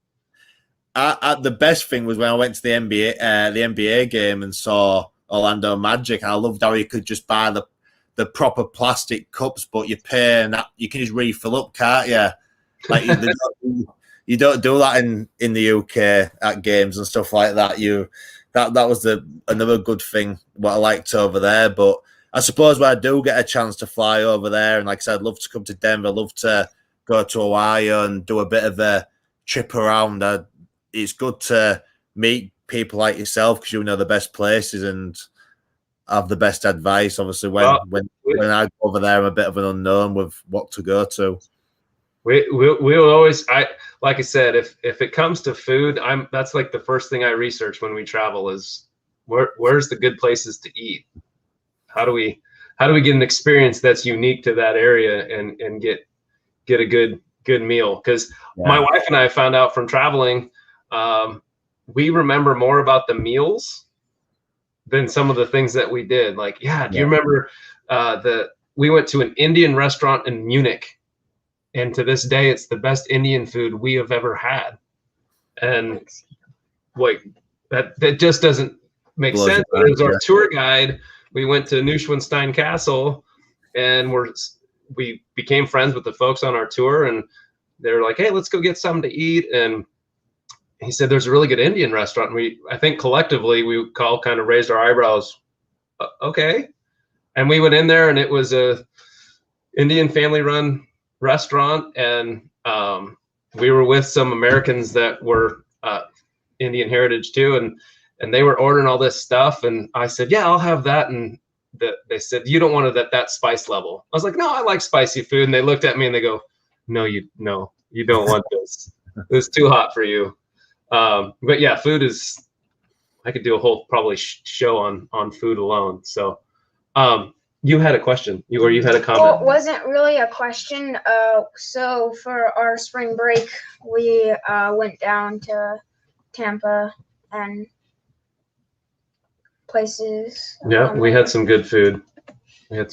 The best thing was when I went to the NBA game and saw Orlando Magic. I loved how you could just buy the proper plastic cups, but you pay and you can just refill up, can't you? Like you don't do that in the UK at games and stuff like that. That was another good thing what I liked over there. But I suppose when I do get a chance to fly over there, and like I said, I'd love to come to Denver, I'd love to go to Ohio and do a bit of a trip around. It's good to meet people like yourself because you know the best places and have the best advice. Obviously, when I go over there, I'm a bit of an unknown with what to go to. We'll always, like I said, if it comes to food, that's like the first thing I research when we travel is where's the good places to eat. How do we get an experience that's unique to that area and get a good meal? Because my wife and I found out from traveling, we remember more about the meals than some of the things that we did. Like, do you remember we went to an Indian restaurant in Munich, and to this day, it's the best Indian food we have ever had. And like that just doesn't make sense. But as our tour guide, we went to Neuschwanstein Castle, and we became friends with the folks on our tour, and they were like, "Hey, let's go get something to eat." And he said, "There's a really good Indian restaurant." I think collectively we all kind of raised our eyebrows. Okay. And we went in there, and it was a Indian family-run restaurant, and we were with some Americans that were Indian heritage too, and they were ordering all this stuff, and I said, "Yeah, I'll have that." And they said, "You don't want it at that spice level." I was like, "No, I like spicy food." And they looked at me and they go, "No, you don't want this. It's too hot for you." But yeah, food is. I could do a whole probably show on food alone. So, you had a question, or you had a comment? Well, it wasn't really a question. So for our spring break, we went down to Tampa and places. Yeah, we had some good food. Yeah,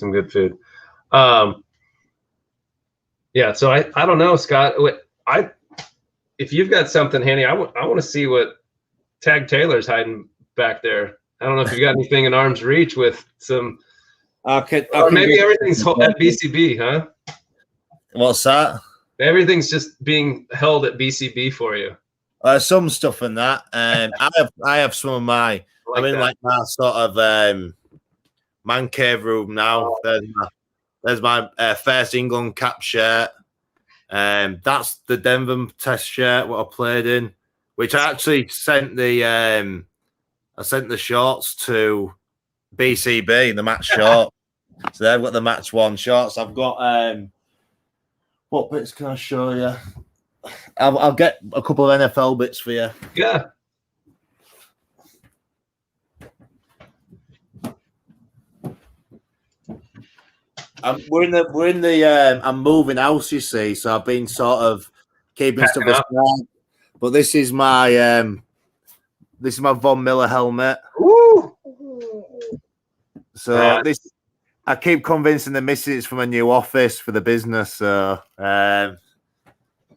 so I don't know, Scott. If you've got something handy, I want to see what Tag Taylor's hiding back there. I don't know if you got anything in arm's reach with some. Or maybe everything's at BCB, huh? What's that? Everything's just being held at BCB for you. Some stuff in that. I have some of my. I'm in like my sort of man cave room now. There's my first England cap shirt. That's the Denver Test shirt what I played in, which I actually sent the shorts to BCB, the match short. So they've got the match one shorts. I've got what bits can I show you? I'll get a couple of NFL bits for you. Yeah. We're in the I'm moving house, you see, so I've been sort of keeping stuff aside. But this is my Von Miller helmet. Ooh. So I keep convincing the missus it's from a new office for the business. So and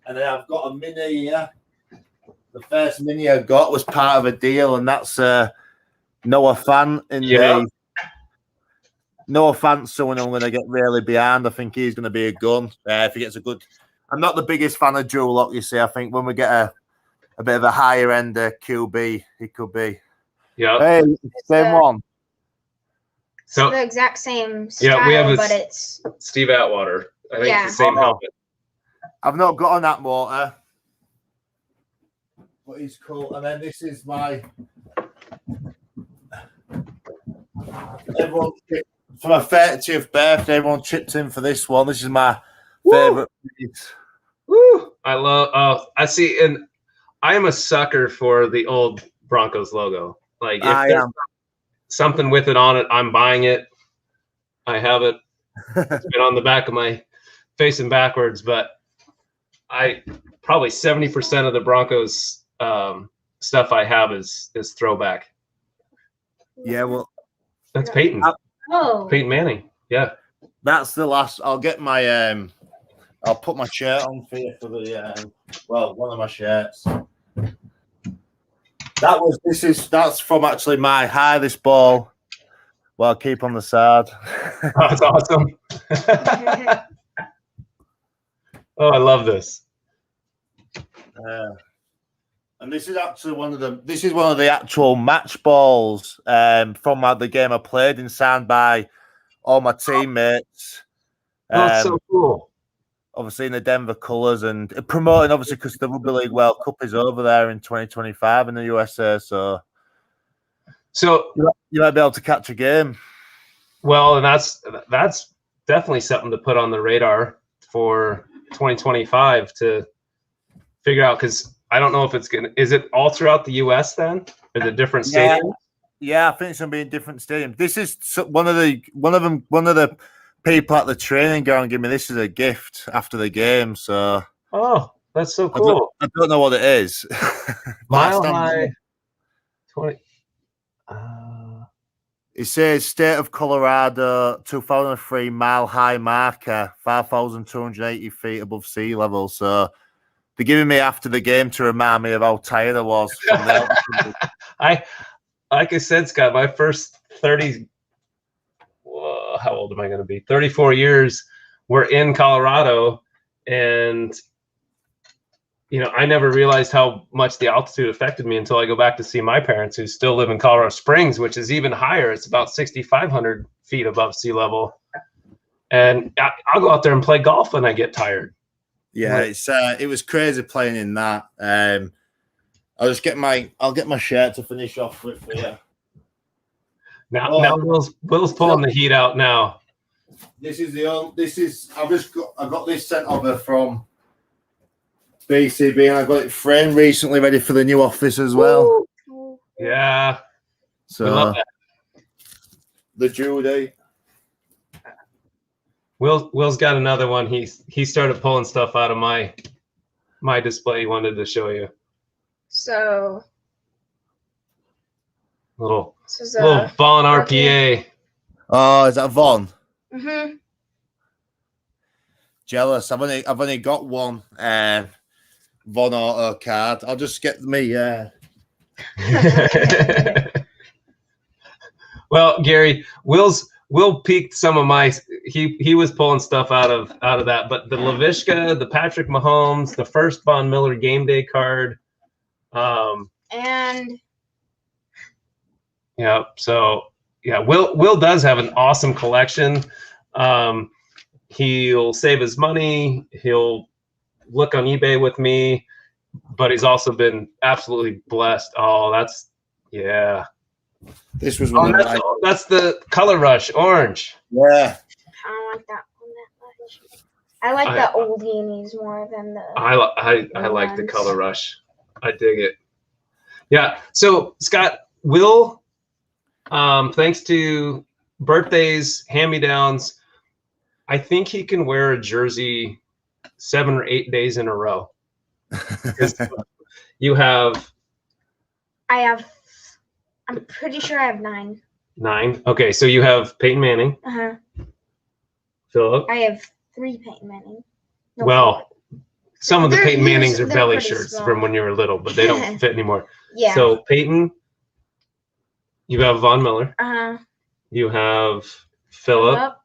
then I've got a mini here. The first mini I got was part of a deal, and that's Noah Fant in the. No offense, someone I'm going to get really behind. I think he's going to be a gun if he gets a good. I'm not the biggest fan of Drew Lock. You see, I think when we get a bit of a higher end QB, he could be. Yeah. Hey, same one. So the exact same style, yeah, we have but it's Steve Atwater. I think it's the same helmet. I've not got on that motor, but he's cool. And then this is my everyone for my 30th birthday. Everyone chipped in for this one. This is my favorite piece. Woo! I love. Oh, I see, and I am a sucker for the old Broncos logo. Like if there's something with it on it, I'm buying it. I have it. It's been on the back of my facing backwards, but I probably 70% of the Broncos stuff I have is throwback. Yeah, well, that's Peyton. Peyton Manning. Yeah, that's the last. I'll get my I'll put my shirt on for you for the one of my shirts. That's from actually my highest ball. Well, I'll keep on the side. Oh, that's awesome. Oh, I love this. And this is actually one of the actual match balls from the game I played in, signed by all my teammates. That's so cool. Obviously in the Denver colours and promoting, obviously, because the Rugby League World Cup is over there in 2025 in the USA. So you might be able to catch a game. Well, and that's definitely something to put on the radar for 2025 to figure out, because I don't know if it's is it all throughout the US then? Is it different stadiums? Yeah, I think it's gonna be in different stadiums. This is one of the people at the training ground give me this as a gift after the game. So that's so cool. I don't know what it is. Mile High 20. It says State of Colorado 2003 Mile High marker, 5,280 feet above sea level. So they're giving me after the game to remind me of how tired I was. Like I said, Scott, my first 30, how old am I going to be? 34 years were in Colorado. And, I never realized how much the altitude affected me until I go back to see my parents who still live in Colorado Springs, which is even higher. It's about 6,500 feet above sea level. And I'll go out there and play golf when I get tired. Yeah, it was crazy playing in that. I'll get my shirt to finish off with for you. Now Will's pulling the heat out now. I got this sent over from BCB and I got it framed recently, ready for the new office as well. Yeah. So we love that. The Judy. Will's got another one. He started pulling stuff out of my display he wanted to show you. So little Vaughn RPA. Oh, is that Vaughn? Mm-hmm. Jealous. I've only got one Vaughn auto card. I'll just get me. Well, Gary, Will peaked some of my. He was pulling stuff out of that, but the LaVishka, the Patrick Mahomes, the first Von Miller game day card, and yeah. So yeah, Will does have an awesome collection. He'll save his money. He'll look on eBay with me, but he's also been absolutely blessed. Oh, yeah. This was that's the Color Rush orange. Yeah. I don't like that one that much. I like the old unis more than the. I like the Color Rush. I dig it. Yeah. So Scott, Will, thanks to birthdays, hand-me-downs, I think he can wear a jersey 7 or 8 days in a row. You have. I'm pretty sure I have 9. 9. Okay, so you have Peyton Manning. Uh-huh. Philip. I have 3 Peyton Manning. Some of the Peyton Mannings are belly shirts small. From when you were little, but they don't fit anymore. Yeah. So Peyton, you have Von Miller. Uh-huh. You have Philip.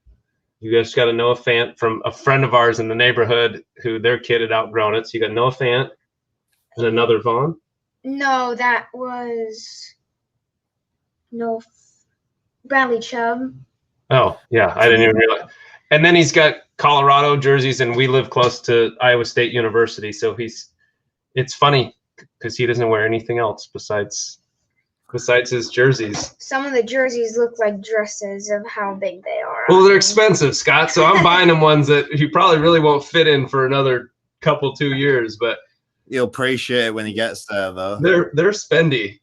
You guys got a Noah Fant from a friend of ours in the neighborhood who their kid had outgrown it. So you got Noah Fant and another Vaughn. No, that was Bradley Chubb. Oh, yeah. I didn't even realize. And then he's got Colorado jerseys, and we live close to Iowa State University. So it's funny because he doesn't wear anything else besides his jerseys. Some of the jerseys look like dresses of how big they are. Well, they're expensive, Scott. So I'm buying him ones that he probably really won't fit in for another 2 years, but he'll appreciate it when he gets there, though. They're spendy.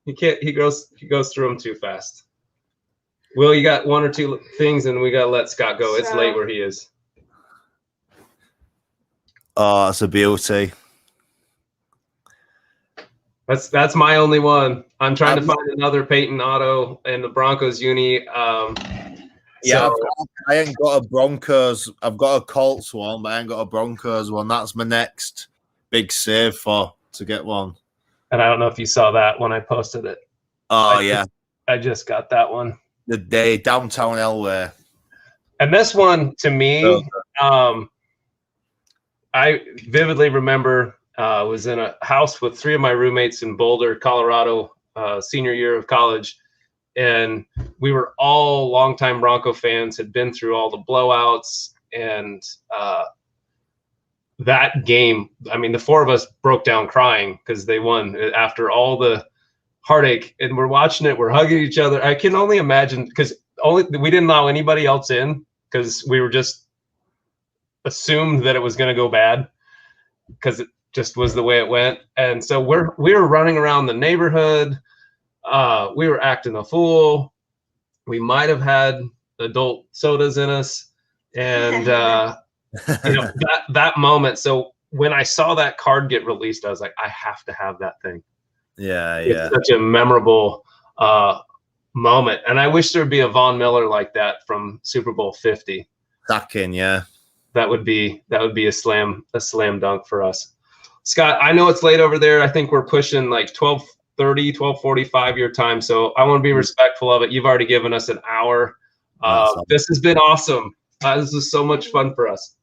He goes through them too fast. Will, you got one or two things, and we gotta let Scott go. It's late where he is. Oh, that's a beauty. That's my only one. I'm trying to find another Peyton Auto and the Broncos uni. Yeah, I ain't got a Broncos. I've got a Colts one, but I ain't got a Broncos one. That's my next big save to get one. And I don't know if you saw that when I posted it. Oh, I just got that one. The day downtown Elway. And this one, to me, I vividly remember was in a house with 3 of my roommates in Boulder, Colorado, senior year of college. And we were all longtime Bronco fans, had been through all the blowouts. And that game, I mean, the 4 of us broke down crying because they won after all the heartache. And we're watching it, we're hugging each other. I can only imagine, because we didn't allow anybody else in because we were just assumed that it was going to go bad because it just was the way it went. And so we were running around the neighborhood. We were acting a fool. We might have had adult sodas in us. And that moment. So when I saw that card get released, I was like, I have to have that thing. Yeah. It's such a memorable moment. And I wish there'd be a Von Miller like that from Super Bowl 50. Stacking, yeah. That would be a slam dunk for us. Scott, I know it's late over there. I think we're pushing like 12:30, 12:45 your time. So I want to be respectful of it. You've already given us an hour. This has been awesome. This is so much fun for us.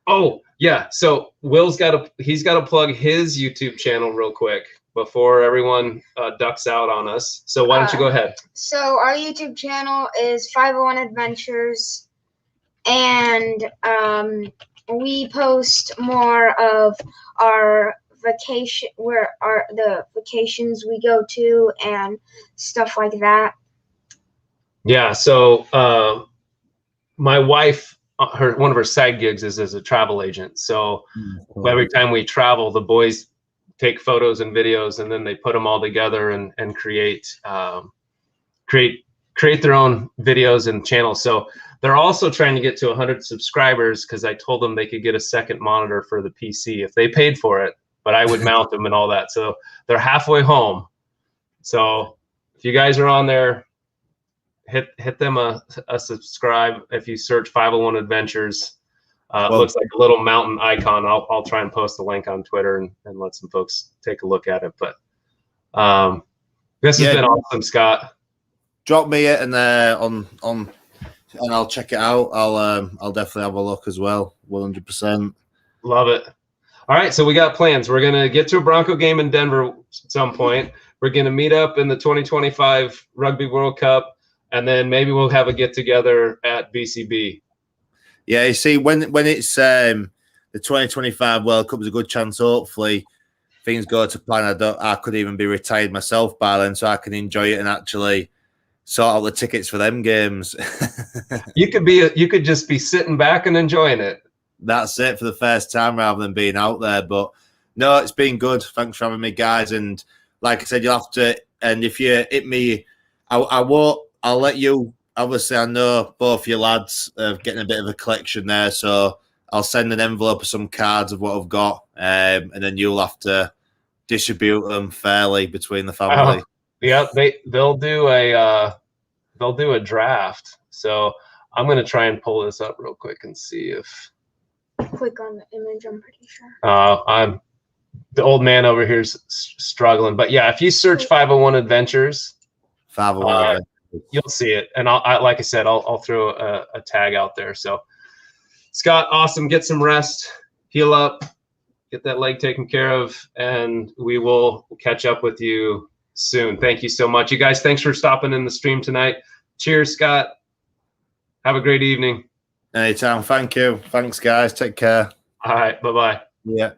Oh, yeah. So Will's he's got to plug his YouTube channel real quick before everyone ducks out on us. So why don't you go ahead? So our YouTube channel is 501 Adventures, and we post more of our vacation, the vacations we go to and stuff like that. Yeah. So my wife, one of her side gigs is as a travel agent. So every time we travel, the boys take photos and videos, and then they put them all together and create their own videos and channels. So they're also trying to get to 100 subscribers because I told them they could get a second monitor for the PC if they paid for it, but I would mount them and all that. So they're halfway home. So if you guys are on there, hit them a subscribe. If you search 501 Adventures, it looks like a little mountain icon. I'll try and post a link on Twitter and let some folks take a look at it. But this has been awesome, Scott. Drop me it and and I'll check it out. I'll definitely have a look as well. 100%. Love it. All right, so we got plans. We're gonna get to a Bronco game in Denver at some point. We're gonna meet up in the 2025 Rugby World Cup. And then maybe we'll have a get together at BCB. Yeah, you see, when it's the 2025 World Cup, there's a good chance. Hopefully, things go to plan. I could even be retired myself by then, so I can enjoy it and actually sort out the tickets for them games. You could just be sitting back and enjoying it. That's it for the first time, rather than being out there. But no, it's been good. Thanks for having me, guys. And like I said, you'll have to. And if you hit me, I won't. I'll let you. Obviously, I know both your lads are getting a bit of a collection there, so I'll send an envelope of some cards of what I've got, and then you'll have to distribute them fairly between the family. Yeah, they'll do a draft. So I'm gonna try and pull this up real quick and see if. Click on the image. I'm pretty sure. I'm the old man over here is struggling, but yeah, if you search 501 Adventures, 501 Adventures. You'll see it, and like I said, I'll throw a tag out there. So, Scott, awesome. Get some rest, heal up, get that leg taken care of, and we will catch up with you soon. Thank you so much. You guys, thanks for stopping in the stream tonight. Cheers, Scott. Have a great evening. Anytime. Thank you. Thanks, guys. Take care. All right. Bye-bye. Yeah.